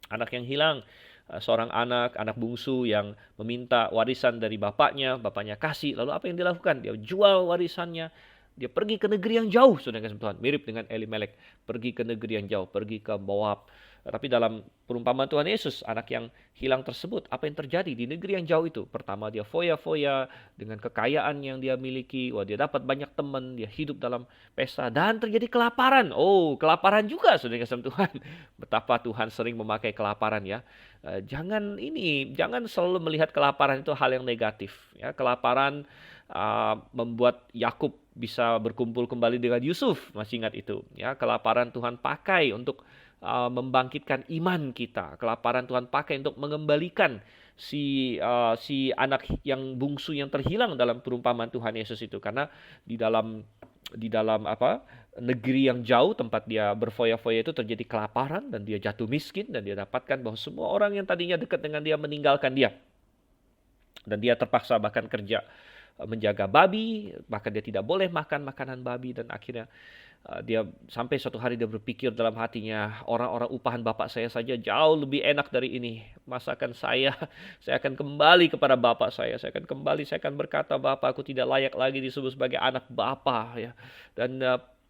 Anak yang hilang, seorang anak bungsu yang meminta warisan dari bapaknya kasih. Lalu apa yang dilakukan? Dia jual warisannya. Dia pergi ke negeri yang jauh, saudara kasih Tuhan. Mirip dengan Elimelek. Pergi ke negeri yang jauh, pergi ke Moab. Tapi dalam perumpamaan Tuhan Yesus, anak yang hilang tersebut, apa yang terjadi di negeri yang jauh itu? Pertama, dia foya-foya dengan kekayaan yang dia miliki. Wah, dia dapat banyak teman, dia hidup dalam pesta, dan terjadi kelaparan. Oh, kelaparan juga, saudara kasih Tuhan. Betapa Tuhan sering memakai kelaparan ya. Jangan selalu melihat kelaparan itu hal yang negatif. Ya, kelaparan membuat Yakub bisa berkumpul kembali dengan Yusuf, masih ingat itu? Ya, kelaparan Tuhan pakai untuk membangkitkan iman kita. Kelaparan Tuhan pakai untuk mengembalikan si anak yang bungsu yang terhilang dalam perumpamaan Tuhan Yesus itu, karena di dalam negeri yang jauh tempat dia berfoya-foya itu terjadi kelaparan dan dia jatuh miskin, dan dia dapatkan bahwa semua orang yang tadinya dekat dengan dia meninggalkan dia. Dan dia terpaksa bahkan kerja menjaga babi, bahkan dia tidak boleh makan makanan babi, dan akhirnya dia sampai suatu hari dia berpikir dalam hatinya, orang-orang upahan bapak saya saja jauh lebih enak dari ini. Masakan saya akan kembali kepada bapak saya akan berkata, Bapak, aku tidak layak lagi disebut sebagai anak bapak ya. Dan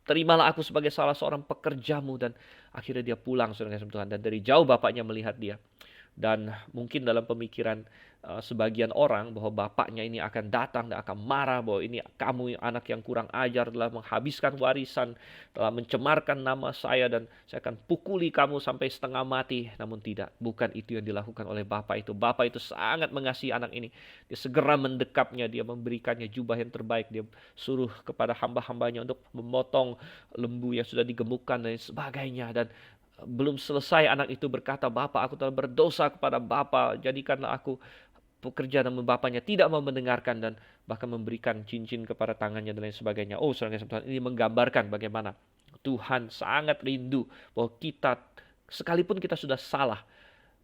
terimalah aku sebagai salah seorang pekerjamu. Dan akhirnya dia pulang, saudara Tuhan, dan dari jauh bapaknya melihat dia. Dan mungkin dalam pemikiran sebagian orang bahwa bapaknya ini akan datang dan akan marah bahwa ini kamu anak yang kurang ajar, telah menghabiskan warisan, telah mencemarkan nama saya dan saya akan pukuli kamu sampai setengah mati. Namun tidak, bukan itu yang dilakukan oleh bapak itu. Bapak itu sangat mengasihi anak ini. Dia segera mendekapnya, dia memberikannya jubah yang terbaik, dia suruh kepada hamba-hambanya untuk memotong lembu yang sudah digemukkan dan sebagainya. Dan belum selesai anak itu berkata, "Bapak, aku telah berdosa kepada Bapak, jadikanlah aku pekerja." Namun bapaknya tidak mau mendengarkan dan bahkan memberikan cincin kepada tangannya dan lain sebagainya. Oh, saudara Tuhan, ini menggambarkan bagaimana Tuhan sangat rindu bahwa kita, sekalipun kita sudah salah,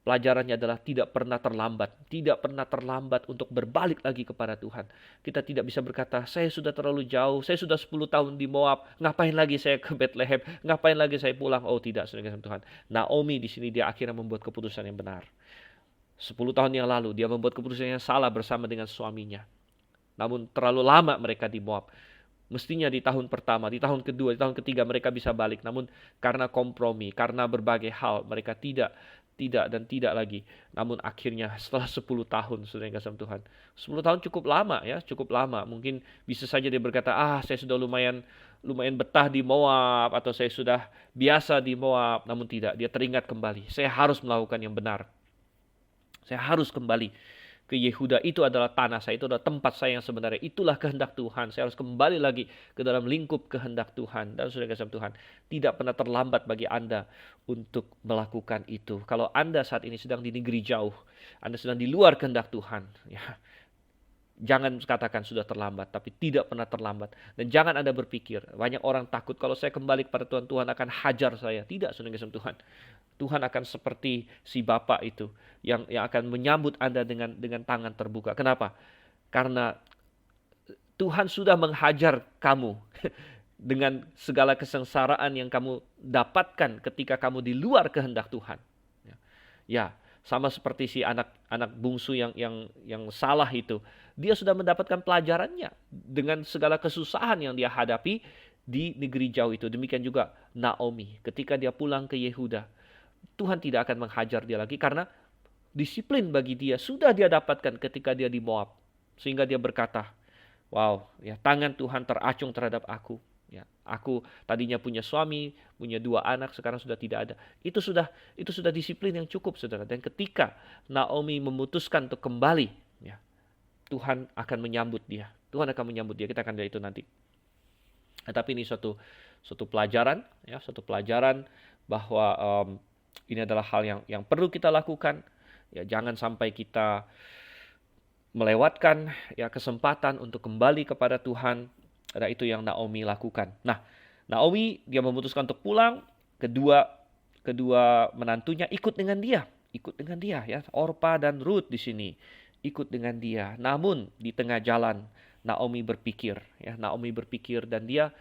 pelajarannya adalah tidak pernah terlambat. Tidak pernah terlambat untuk berbalik lagi kepada Tuhan. Kita tidak bisa berkata, saya sudah terlalu jauh, saya sudah 10 tahun di Moab, ngapain lagi saya ke Bethlehem, ngapain lagi saya pulang. Oh tidak, saudara Tuhan. Naomi di sini dia akhirnya membuat keputusan yang benar. 10 tahun yang lalu dia membuat keputusan yang salah bersama dengan suaminya. Namun terlalu lama mereka di Moab. Mestinya di tahun pertama, di tahun kedua, di tahun ketiga mereka bisa balik. Namun karena kompromi, karena berbagai hal, mereka tidak dan tidak lagi. Namun akhirnya setelah 10 tahun, saudara yang kasih Tuhan. 10 tahun cukup lama ya, cukup lama. Mungkin bisa saja dia berkata, saya sudah lumayan betah di Moab, atau saya sudah biasa di Moab. Namun tidak, dia teringat kembali. Saya harus melakukan yang benar. Saya harus kembali ke Yehuda. Itu adalah tanah saya, itu adalah tempat saya yang sebenarnya. Itulah kehendak Tuhan. Saya harus kembali lagi ke dalam lingkup kehendak Tuhan. Dan saudara kasih Tuhan, tidak pernah terlambat bagi Anda untuk melakukan itu. Kalau Anda saat ini sedang di negeri jauh, Anda sedang di luar kehendak Tuhan, ya, jangan katakan sudah terlambat, tapi tidak pernah terlambat. Dan jangan Anda berpikir, banyak orang takut kalau saya kembali kepada Tuhan, Tuhan akan hajar saya. Tidak, saudara kasih Tuhan. Tuhan akan seperti si bapak itu yang akan menyambut Anda dengan tangan terbuka. Kenapa? Karena Tuhan sudah menghajar kamu dengan segala kesengsaraan yang kamu dapatkan ketika kamu di luar kehendak Tuhan. Ya, sama seperti si anak bungsu yang salah itu. Dia sudah mendapatkan pelajarannya dengan segala kesusahan yang dia hadapi di negeri jauh itu. Demikian juga Naomi ketika dia pulang ke Yehuda. Tuhan tidak akan menghajar dia lagi karena disiplin bagi dia sudah dia dapatkan ketika dia di Moab. Sehingga dia berkata, wow, ya, tangan Tuhan teracung terhadap aku. Ya, aku tadinya punya suami, punya 2 anak, sekarang sudah tidak ada. Itu sudah disiplin yang cukup, saudara. Dan ketika Naomi memutuskan untuk kembali, ya, Tuhan akan menyambut dia. Tuhan akan menyambut dia. Kita akan lihat itu nanti. Tapi ini suatu pelajaran, ya, suatu pelajaran bahwa ini adalah hal yang perlu kita lakukan. Ya, jangan sampai kita melewatkan ya kesempatan untuk kembali kepada Tuhan. Dan itu yang Naomi lakukan. Nah, Naomi dia memutuskan untuk pulang. Kedua menantunya ikut dengan dia, ya. Orpa dan Ruth di sini ikut dengan dia. Namun di tengah jalan Naomi berpikir dan dia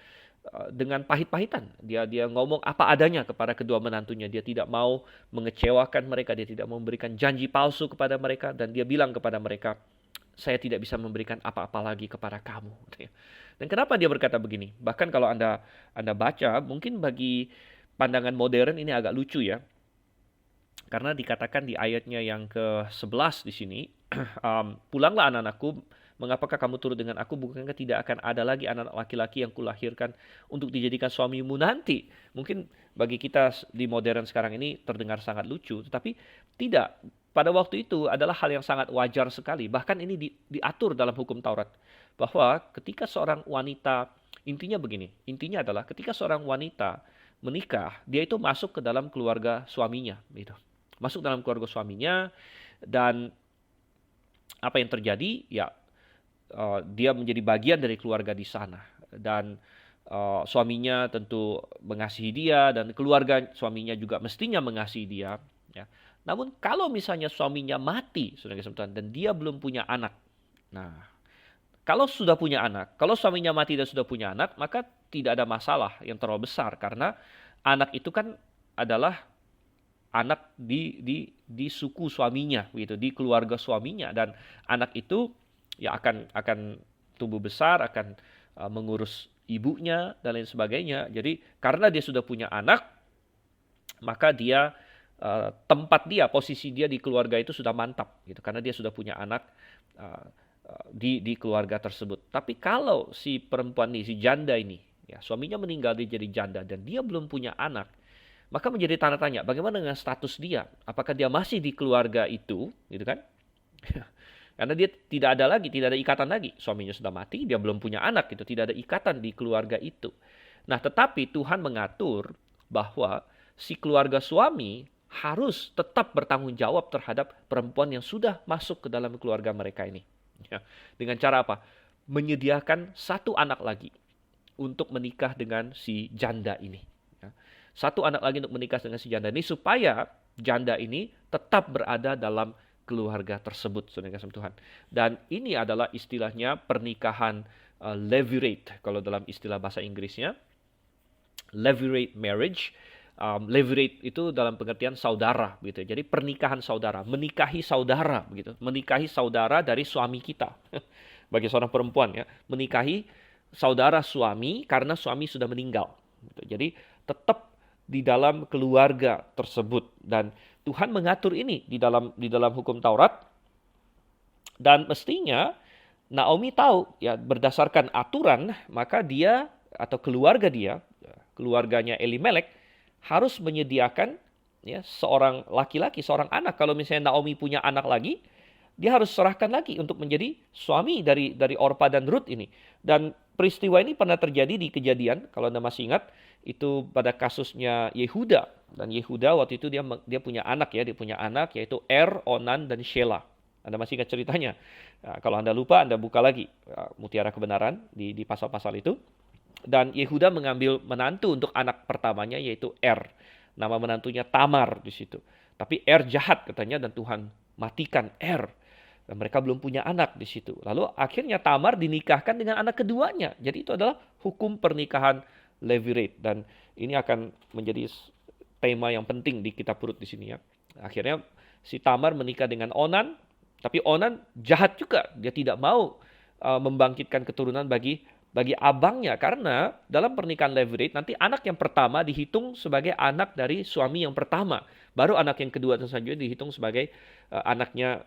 dengan pahit-pahitan. Dia ngomong apa adanya kepada kedua menantunya. Dia tidak mau mengecewakan mereka, dia tidak mau memberikan janji palsu kepada mereka, dan dia bilang kepada mereka, saya tidak bisa memberikan apa-apa lagi kepada kamu. Dan kenapa dia berkata begini? Bahkan kalau Anda baca, mungkin bagi pandangan modern ini agak lucu ya. Karena dikatakan di ayatnya yang ke-11 di sini, pulanglah anak-anakku, mengapakah kamu turut dengan aku? Bukankah tidak akan ada lagi anak laki-laki yang kulahirkan untuk dijadikan suamimu nanti? Mungkin bagi kita di modern sekarang ini terdengar sangat lucu, tetapi tidak. Pada waktu itu adalah hal yang sangat wajar sekali. Bahkan ini diatur dalam hukum Taurat. Bahwa ketika seorang wanita, intinya adalah ketika seorang wanita menikah, dia itu masuk ke dalam keluarga suaminya. Gitu. Masuk dalam keluarga suaminya, dan apa yang terjadi? Ya, dia menjadi bagian dari keluarga di sana, dan suaminya tentu mengasihi dia, dan keluarga suaminya juga mestinya mengasihi dia. Ya. Namun kalau misalnya suaminya mati, dan dia belum punya anak, nah kalau sudah punya anak, kalau suaminya mati dan sudah punya anak, maka tidak ada masalah yang terlalu besar karena anak itu kan adalah anak di suku suaminya, gitu, di keluarga suaminya, dan anak itu ya akan tumbuh besar, akan mengurus ibunya dan lain sebagainya. Jadi karena dia sudah punya anak, maka dia tempat dia, posisi dia di keluarga itu sudah mantap gitu, karena dia sudah punya anak uh, di keluarga tersebut. Tapi kalau si perempuan ini, si janda ini, ya suaminya meninggal, dia jadi janda dan dia belum punya anak, maka menjadi tanda tanya, bagaimana dengan status dia? Apakah dia masih di keluarga itu, gitu kan? Karena dia tidak ada lagi, tidak ada ikatan lagi. Suaminya sudah mati, dia belum punya anak, gitu. Tidak ada ikatan di keluarga itu. Nah, tetapi Tuhan mengatur bahwa si keluarga suami harus tetap bertanggung jawab terhadap perempuan yang sudah masuk ke dalam keluarga mereka ini. Ya, dengan cara apa? Menyediakan satu anak lagi untuk menikah dengan si janda ini. Ya. Satu anak lagi untuk menikah dengan si janda ini supaya janda ini tetap berada dalam keluarga tersebut, saudara kasih Tuhan. Dan ini adalah istilahnya pernikahan levirate kalau dalam istilah bahasa Inggrisnya. Levirate marriage. Levirate itu dalam pengertian saudara gitu. Jadi pernikahan saudara, menikahi saudara begitu. Menikahi saudara dari suami kita. Bagi seorang perempuan ya, menikahi saudara suami karena suami sudah meninggal. Jadi tetap di dalam keluarga tersebut, dan Tuhan mengatur ini di dalam hukum Taurat, dan mestinya Naomi tahu ya, berdasarkan aturan maka dia atau keluarga dia, keluarganya Elimelek harus menyediakan ya seorang laki-laki, seorang anak. Kalau misalnya Naomi punya anak lagi, dia harus serahkan lagi untuk menjadi suami dari Orpa dan Ruth ini. Dan peristiwa ini pernah terjadi di Kejadian, kalau Anda masih ingat, itu pada kasusnya Yehuda. Dan Yehuda waktu itu dia punya anak ya, dia punya anak yaitu Onan dan Shelah. Anda masih ingat ceritanya? Nah, kalau Anda lupa, Anda buka lagi Mutiara Kebenaran di pasal-pasal itu. Dan Yehuda mengambil menantu untuk anak pertamanya yaitu Nama menantunya Tamar di situ. Tapi jahat katanya dan Tuhan matikan Dan mereka belum punya anak di situ. Lalu akhirnya Tamar dinikahkan dengan anak keduanya. Jadi itu adalah hukum pernikahan levirate, dan ini akan menjadi tema yang penting di kitab Rut di sini ya. Akhirnya si Tamar menikah dengan Onan, tapi Onan jahat juga. Dia tidak mau membangkitkan keturunan bagi abangnya, karena dalam pernikahan levirate nanti anak yang pertama dihitung sebagai anak dari suami yang pertama, baru anak yang kedua tentu saja dihitung sebagai anaknya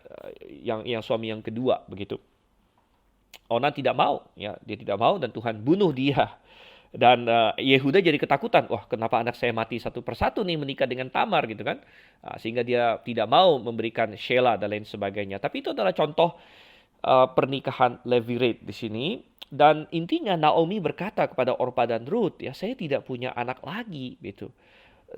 yang suami yang kedua begitu. Onan tidak mau ya, dia tidak mau dan Tuhan bunuh dia. Dan Yehuda jadi ketakutan, wah kenapa anak saya mati satu persatu nih menikah dengan Tamar gitu kan, sehingga dia tidak mau memberikan Shelah dan lain sebagainya. Tapi itu adalah contoh pernikahan levirate di sini. Dan intinya Naomi berkata kepada Orpa dan Ruth, ya saya tidak punya anak lagi gitu.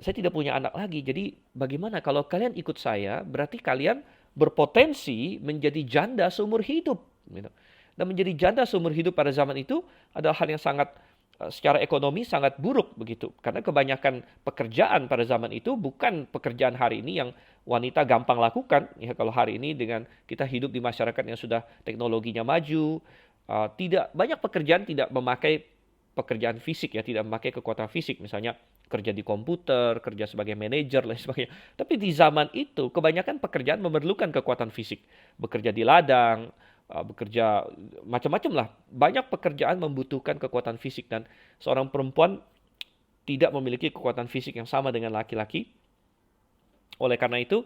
Saya tidak punya anak lagi. Jadi bagaimana kalau kalian ikut saya, berarti kalian berpotensi menjadi janda seumur hidup gitu. Dan menjadi janda seumur hidup pada zaman itu adalah hal yang sangat secara ekonomi sangat buruk begitu. Karena kebanyakan pekerjaan pada zaman itu bukan pekerjaan hari ini yang wanita gampang lakukan. Ya, kalau hari ini dengan kita hidup di masyarakat yang sudah teknologinya maju, tidak banyak pekerjaan tidak memakai pekerjaan fisik ya, tidak memakai kekuatan fisik, misalnya kerja di komputer, kerja sebagai manajer lain sebagainya. Tapi di zaman itu kebanyakan pekerjaan memerlukan kekuatan fisik, bekerja di ladang, bekerja macam-macam lah. Banyak pekerjaan membutuhkan kekuatan fisik, dan seorang perempuan tidak memiliki kekuatan fisik yang sama dengan laki-laki. Oleh karena itu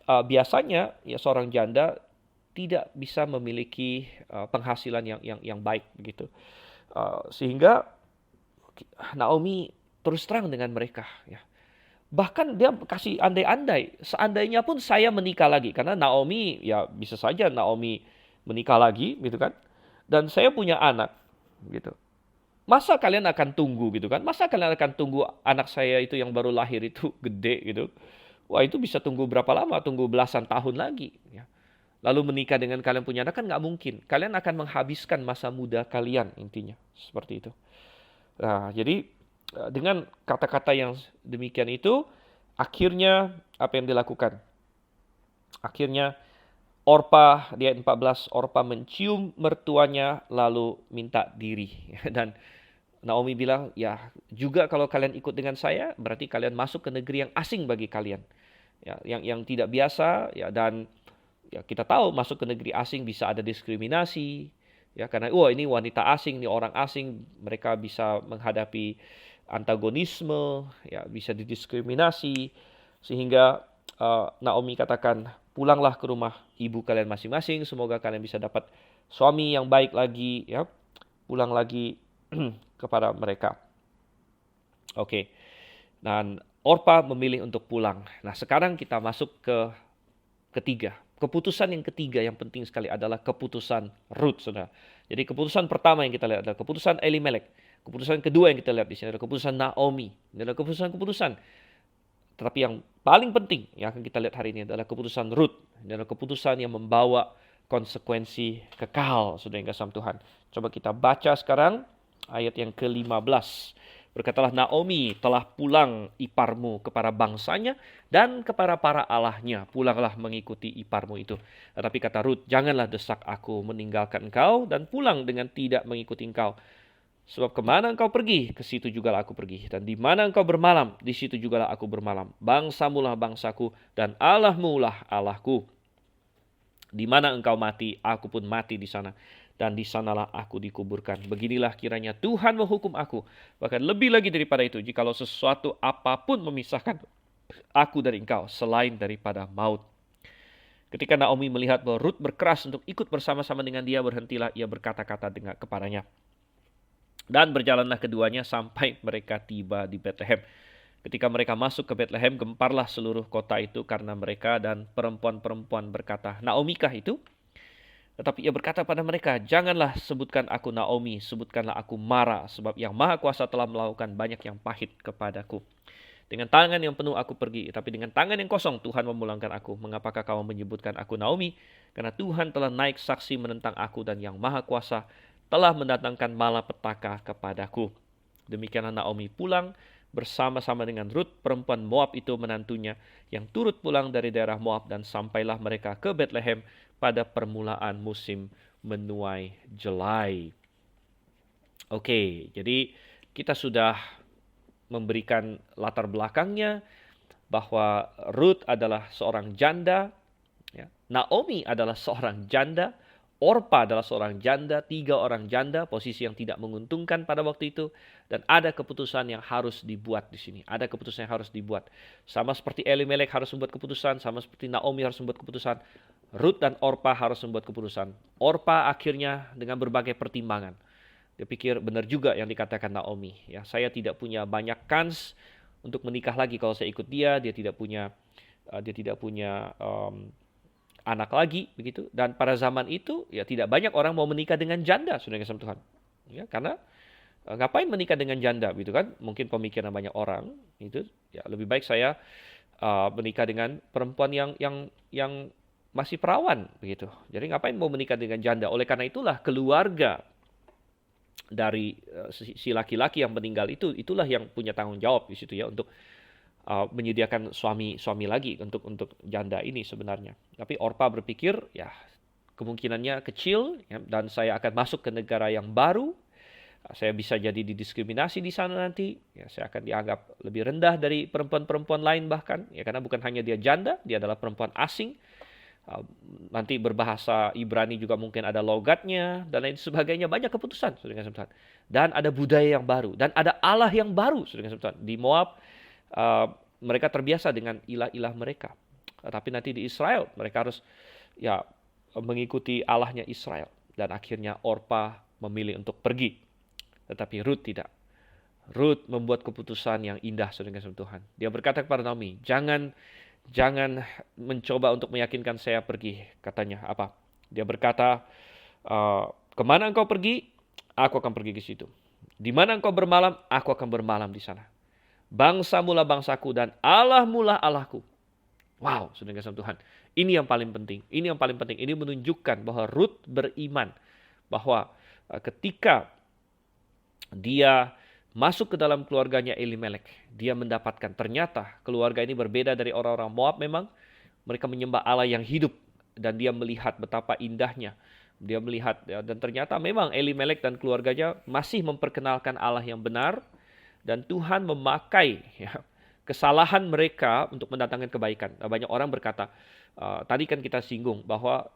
biasanya ya seorang janda tidak bisa memiliki penghasilan yang baik begitu. Sehingga Naomi terus terang dengan mereka ya. Bahkan dia kasih andai-andai, seandainya pun saya menikah lagi, karena Naomi ya bisa saja Naomi menikah lagi gitu kan. Dan saya punya anak gitu. Masa kalian akan tunggu gitu kan? Masa kalian akan tunggu anak saya itu yang baru lahir itu gede gitu? Wah, itu bisa tunggu berapa lama? Tunggu belasan tahun lagi ya. Lalu menikah dengan kalian punya anak kan nggak mungkin. Kalian akan menghabiskan masa muda kalian intinya. Seperti itu. Nah, jadi dengan kata-kata yang demikian itu, akhirnya apa yang dilakukan? Akhirnya Orpa, di ayat 14, Orpa mencium mertuanya lalu minta diri. Dan Naomi bilang, ya juga kalau kalian ikut dengan saya, berarti kalian masuk ke negeri yang asing bagi kalian. Ya, yang tidak biasa, ya, dan ya kita tahu masuk ke negeri asing bisa ada diskriminasi ya, karena ini wanita asing, ini orang asing, mereka bisa menghadapi antagonisme ya, bisa didiskriminasi, sehingga Naomi katakan, pulanglah ke rumah ibu kalian masing-masing, semoga kalian bisa dapat suami yang baik lagi, ya. Pulang lagi kepada mereka. Oke. Dan Orpa memilih untuk pulang. Nah, sekarang kita masuk ke ketiga. Keputusan yang ketiga yang penting sekali adalah keputusan Ruth, saudara. Jadi keputusan pertama yang kita lihat adalah keputusan Elimelek. Keputusan kedua yang kita lihat di sini adalah keputusan Naomi. Ini adalah keputusan-keputusan. Tetapi yang paling penting yang akan kita lihat hari ini adalah keputusan Ruth. Ini adalah keputusan yang membawa konsekuensi kekal, saudara yang kasih Tuhan. Coba kita baca sekarang ayat yang ke-15. Berkatalah Naomi, telah pulang iparmu kepada bangsanya dan kepada para allahnya. Pulanglah mengikuti iparmu itu. Tetapi kata Ruth, janganlah desak aku meninggalkan engkau dan pulang dengan tidak mengikuti engkau. Sebab kemana engkau pergi, ke situ jugalah aku pergi. Dan di mana engkau bermalam, di situ jugalah aku bermalam. Bangsamulah bangsaku dan Allahmu lah Allahku. Di mana engkau mati, aku pun mati di sana. Dan di sanalah aku dikuburkan. Beginilah kiranya Tuhan menghukum aku. Bahkan lebih lagi daripada itu, jikalau sesuatu apapun memisahkan aku dari engkau, selain daripada maut. Ketika Naomi melihat bahwa Ruth berkeras untuk ikut bersama-sama dengan dia, berhentilah ia berkata-kata dengan kepadanya. Dan berjalanlah keduanya sampai mereka tiba di Bethlehem. Ketika mereka masuk ke Bethlehem, gemparlah seluruh kota itu karena mereka, dan perempuan-perempuan berkata, Naomi kah itu? Tetapi ia berkata pada mereka, janganlah sebutkan aku Naomi, sebutkanlah aku Mara, sebab Yang Maha Kuasa telah melakukan banyak yang pahit kepadaku. Dengan tangan yang penuh aku pergi, tapi dengan tangan yang kosong Tuhan memulangkan aku. Mengapakah kamu menyebutkan aku Naomi? Karena Tuhan telah naik saksi menentang aku, dan Yang Maha Kuasa telah mendatangkan malapetaka kepadaku. Demikianlah Naomi pulang bersama-sama dengan Ruth, perempuan Moab itu menantunya, yang turut pulang dari daerah Moab, dan sampailah mereka ke Bethlehem pada permulaan musim menuai jelai. Oke, jadi kita sudah memberikan latar belakangnya bahwa Ruth adalah seorang janda, ya. Naomi adalah seorang janda, Orpa adalah seorang janda, 3 orang janda, posisi yang tidak menguntungkan pada waktu itu, dan ada keputusan yang harus dibuat di sini. Ada keputusan yang harus dibuat. Sama seperti Elimelek harus membuat keputusan, sama seperti Naomi harus membuat keputusan, Ruth dan Orpa harus membuat keputusan. Orpa akhirnya dengan berbagai pertimbangan, dia pikir benar juga yang dikatakan Naomi. Ya, saya tidak punya banyak kans untuk menikah lagi kalau saya ikut dia. Dia tidak punya anak lagi, begitu. Dan pada zaman itu ya tidak banyak orang mau menikah dengan janda, saudara kasih Tuhan. Ya, karena ngapain menikah dengan janda, gitu kan? Mungkin pemikiran banyak orang itu, ya lebih baik saya menikah dengan perempuan yang masih perawan, begitu. Jadi ngapain mau menikah dengan janda? Oleh karena itulah keluarga dari si laki-laki yang meninggal itulah yang punya tanggung jawab di situ ya untuk menyediakan suami lagi untuk janda ini sebenarnya. Tapi Orpa berpikir ya kemungkinannya kecil ya, dan saya akan masuk ke negara yang baru. Saya bisa jadi didiskriminasi di sana nanti. Ya, saya akan dianggap lebih rendah dari perempuan-perempuan lain bahkan. Ya, karena bukan hanya dia janda, dia adalah perempuan asing. Nanti berbahasa Ibrani juga mungkin ada logatnya dan lain sebagainya. Banyak keputusan, saudara kasih Tuhan. Dan ada budaya yang baru dan ada Allah yang baru, saudara kasih Tuhan. Di Moab mereka terbiasa dengan ilah-ilah mereka. Tapi nanti di Israel mereka harus ya mengikuti Allahnya Israel. Dan akhirnya Orpa memilih untuk pergi. Tetapi Ruth tidak. Ruth membuat keputusan yang indah, saudara kasih Tuhan. Dia berkata kepada Naomi, jangan mencoba untuk meyakinkan saya pergi, katanya. Apa? Dia berkata, kemana engkau pergi, aku akan pergi ke situ. Di mana engkau bermalam, aku akan bermalam di sana. Bangsa mula bangsaku dan Allah mula Allahku. Wow, saudara kasih Tuhan. Ini yang paling penting. Ini yang paling penting. Ini menunjukkan bahwa Ruth beriman bahwa ketika dia masuk ke dalam keluarganya Elimelek, dia mendapatkan ternyata keluarga ini berbeda dari orang-orang Moab memang. Mereka menyembah Allah yang hidup dan dia melihat betapa indahnya. Dia melihat ya, dan ternyata memang Elimelek dan keluarganya masih memperkenalkan Allah yang benar dan Tuhan memakai ya, kesalahan mereka untuk mendatangkan kebaikan. Banyak orang berkata, tadi kan kita singgung bahwa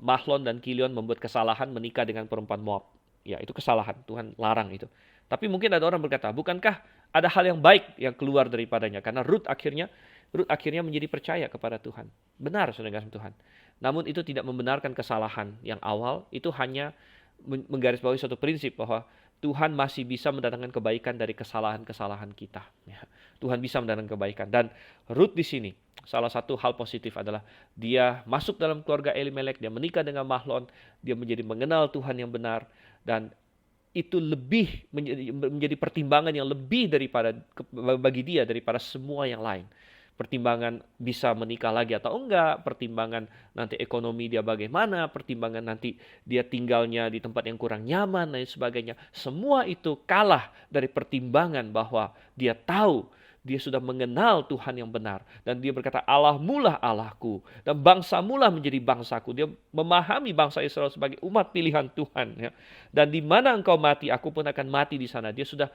Mahlon dan Kilion membuat kesalahan menikah dengan perempuan Moab. Ya, itu kesalahan. Tuhan larang itu. Tapi mungkin ada orang berkata, bukankah ada hal yang baik yang keluar daripadanya? Karena Ruth akhirnya Rut akhirnya menjadi percaya kepada Tuhan. Benar, saudara kasih Tuhan. Namun itu tidak membenarkan kesalahan yang awal, itu hanya menggarisbawahi suatu prinsip bahwa Tuhan masih bisa mendatangkan kebaikan dari kesalahan-kesalahan kita. Ya. Tuhan bisa mendatangkan kebaikan. Dan Rut di sini, salah satu hal positif adalah dia masuk dalam keluarga Elimelek, dia menikah dengan Mahlon, dia menjadi mengenal Tuhan yang benar, dan itu lebih menjadi pertimbangan yang lebih daripada bagi dia daripada semua yang lain. Pertimbangan bisa menikah lagi atau enggak, pertimbangan nanti ekonomi dia bagaimana, pertimbangan nanti dia tinggalnya di tempat yang kurang nyaman dan sebagainya. Semua itu kalah dari pertimbangan bahwa dia tahu dia sudah mengenal Tuhan yang benar. Dan dia berkata, Allahmu lah Allahku. Dan bangsamu lah menjadi bangsaku. Dia memahami bangsa Israel sebagai umat pilihan Tuhan. Ya. Dan di mana engkau mati, aku pun akan mati di sana. Dia sudah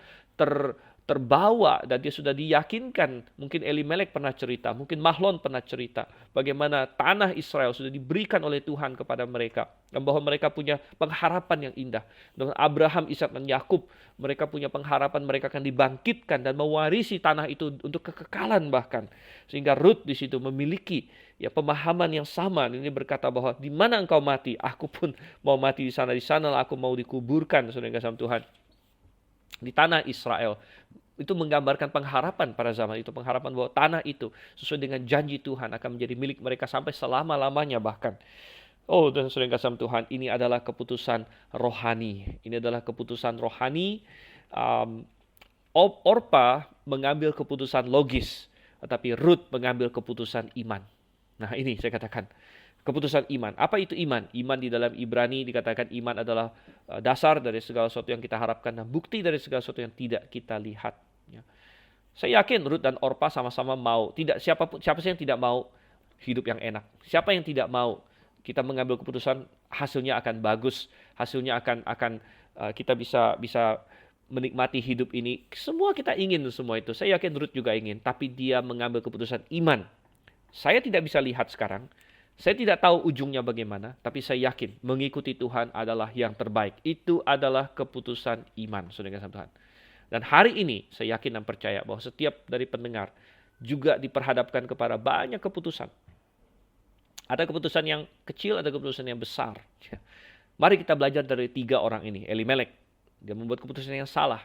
terbawa dan dia sudah diyakinkan. Mungkin Elimelek pernah cerita, mungkin Mahlon pernah cerita bagaimana tanah Israel sudah diberikan oleh Tuhan kepada mereka dan bahwa mereka punya pengharapan yang indah. Dengan Abraham, Ishak dan Yakub, mereka punya pengharapan mereka akan dibangkitkan dan mewarisi tanah itu untuk kekekalan bahkan. Sehingga Rut di situ memiliki pemahaman yang sama. Ini berkata bahwa di mana engkau mati, aku pun mau mati di sana. Di sanalah aku mau dikuburkan, saudara kasih Tuhan. Di tanah Israel. Itu menggambarkan pengharapan pada zaman itu. Pengharapan bahwa tanah itu sesuai dengan janji Tuhan akan menjadi milik mereka sampai selama-lamanya bahkan. Oh, dan saudara kasih Tuhan, ini adalah keputusan rohani. Ini adalah keputusan rohani. Orpa mengambil keputusan logis. Tetapi Rut mengambil keputusan iman. Nah ini saya katakan. Keputusan iman. Apa itu iman? Iman di dalam Ibrani dikatakan iman adalah dasar dari segala sesuatu yang kita harapkan dan bukti dari segala sesuatu yang tidak kita lihat. Ya. Saya yakin Rut dan Orpa sama-sama mau. Siapa sih yang tidak mau hidup yang enak? Siapa yang tidak mau kita mengambil keputusan hasilnya akan bagus, hasilnya akan kita bisa menikmati hidup ini. Semua kita ingin semua itu. Saya yakin Rut juga ingin, tapi dia mengambil keputusan iman. Saya tidak bisa lihat sekarang. Saya tidak tahu ujungnya bagaimana, tapi saya yakin mengikuti Tuhan adalah yang terbaik. Itu adalah keputusan iman, saudara Tuhan. Dan hari ini saya yakin dan percaya bahwa setiap dari pendengar juga diperhadapkan kepada banyak keputusan. Ada keputusan yang kecil, ada keputusan yang besar. Mari kita belajar dari 3 orang ini. Elimelek, dia membuat keputusan yang salah.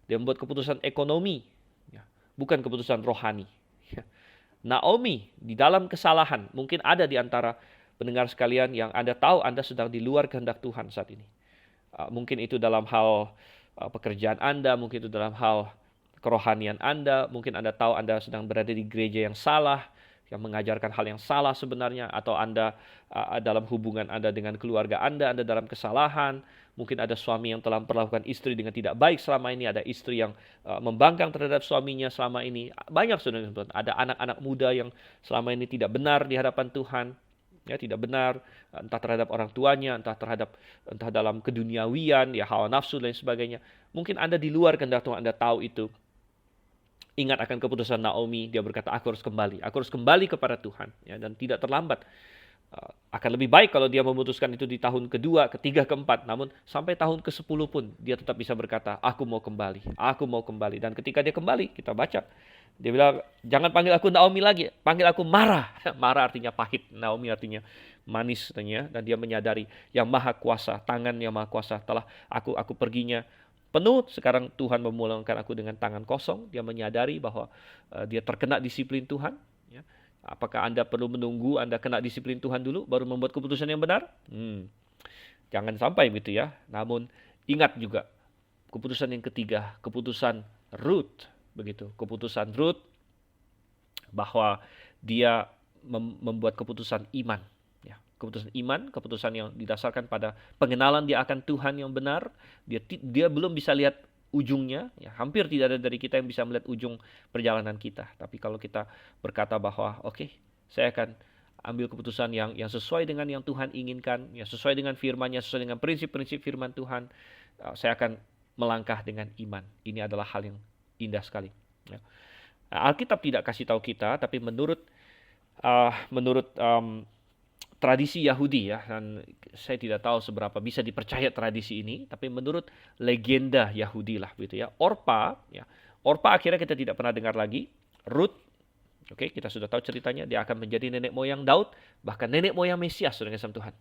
Dia membuat keputusan ekonomi, bukan keputusan rohani. Naomi di dalam kesalahan, mungkin ada di antara pendengar sekalian yang Anda tahu Anda sedang di luar kehendak Tuhan saat ini. Mungkin itu dalam hal pekerjaan Anda, mungkin itu dalam hal kerohanian Anda, mungkin Anda tahu Anda sedang berada di gereja yang salah, yang mengajarkan hal yang salah sebenarnya, atau Anda dalam hubungan Anda dengan keluarga Anda dalam kesalahan. Mungkin ada suami yang telah memperlakukan istri dengan tidak baik selama ini, ada istri yang membangkang terhadap suaminya selama ini. Banyak saudara-saudara, ada anak-anak muda yang selama ini tidak benar di hadapan Tuhan, ya tidak benar entah terhadap orang tuanya, entah dalam keduniawian, ya hawa nafsu dan sebagainya. Mungkin Anda di luar kehendak Tuhan, Anda tahu itu. Ingat akan keputusan Naomi, dia berkata, aku harus kembali kepada Tuhan, ya, dan tidak terlambat. Akan lebih baik kalau dia memutuskan itu di tahun kedua, ketiga, keempat. Namun sampai tahun ke-10 pun dia tetap bisa berkata, aku mau kembali. Dan ketika dia kembali, kita baca, dia bilang, jangan panggil aku Naomi lagi, panggil aku Mara. Mara artinya pahit, Naomi artinya manis. Dan dia menyadari yang maha kuasa, tangan yang maha kuasa telah aku perginya penuh, sekarang Tuhan memulangkan aku dengan tangan kosong. Dia menyadari bahwa dia terkena disiplin Tuhan. Ya. Apakah Anda perlu menunggu Anda kena disiplin Tuhan dulu baru membuat keputusan yang benar? Jangan sampai begitu ya. Namun ingat juga keputusan yang ketiga, keputusan Rut, begitu. Keputusan Rut bahwa dia membuat keputusan iman. Ya, keputusan iman, keputusan yang didasarkan pada pengenalan dia akan Tuhan yang benar. Dia belum bisa lihat ujungnya, ya, hampir tidak ada dari kita yang bisa melihat ujung perjalanan kita. Tapi kalau kita berkata bahwa oke, saya akan ambil keputusan yang sesuai dengan yang Tuhan inginkan, ya, sesuai dengan firman-Nya, sesuai dengan prinsip-prinsip firman Tuhan, saya akan melangkah dengan iman. Ini adalah hal yang indah sekali. Ya. Alkitab tidak kasih tahu kita, tapi menurut tradisi Yahudi, ya, dan saya tidak tahu seberapa bisa dipercaya tradisi ini, tapi menurut legenda Yahudi lah, gitu ya. Orpa akhirnya kita tidak pernah dengar lagi. Rut Oke, kita sudah tahu ceritanya, dia akan menjadi nenek moyang Daud, bahkan nenek moyang Mesias dengan sama Tuhan.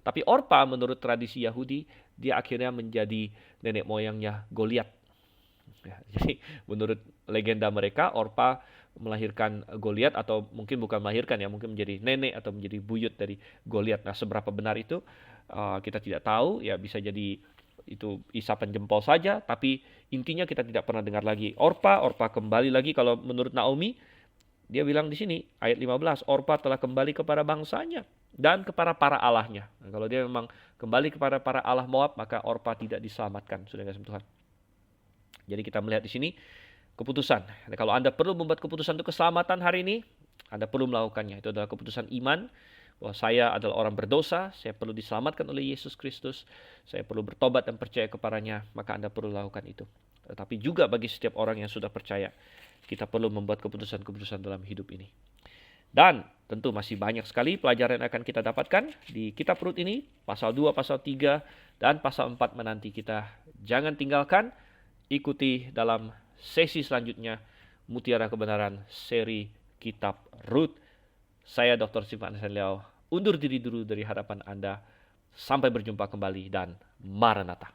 Tapi Orpa menurut tradisi Yahudi, dia akhirnya menjadi nenek moyangnya Goliat. Ya, jadi menurut legenda mereka, Orpa melahirkan Goliat, atau mungkin bukan melahirkan ya, mungkin menjadi nenek atau menjadi buyut dari Goliat. Nah, seberapa benar itu kita tidak tahu, ya bisa jadi itu isapan jempol saja, tapi intinya kita tidak pernah dengar lagi Orpa kembali lagi. Kalau menurut Naomi, dia bilang di sini ayat 15, Orpa telah kembali kepada bangsanya dan kepada para allahnya. Nah, kalau dia memang kembali kepada para allah Moab, maka Orpa tidak diselamatkan, sudah kasih Tuhan. Jadi kita melihat di sini keputusan. Nah, kalau Anda perlu membuat keputusan untuk keselamatan hari ini, Anda perlu melakukannya. Itu adalah keputusan iman, bahwa saya adalah orang berdosa, saya perlu diselamatkan oleh Yesus Kristus, saya perlu bertobat dan percaya kepadanya, maka Anda perlu lakukan itu. Tetapi juga bagi setiap orang yang sudah percaya, kita perlu membuat keputusan-keputusan dalam hidup ini. Dan tentu masih banyak sekali pelajaran yang akan kita dapatkan di kitab Rut ini, pasal 2, pasal 3, dan pasal 4 menanti kita. Jangan tinggalkan, ikuti dalam sesi selanjutnya Mutiara Kebenaran seri kitab Rut. Saya Dr. Stephen Ansel Liao, undur diri dulu dari hadapan Anda. Sampai berjumpa kembali dan Maranatha.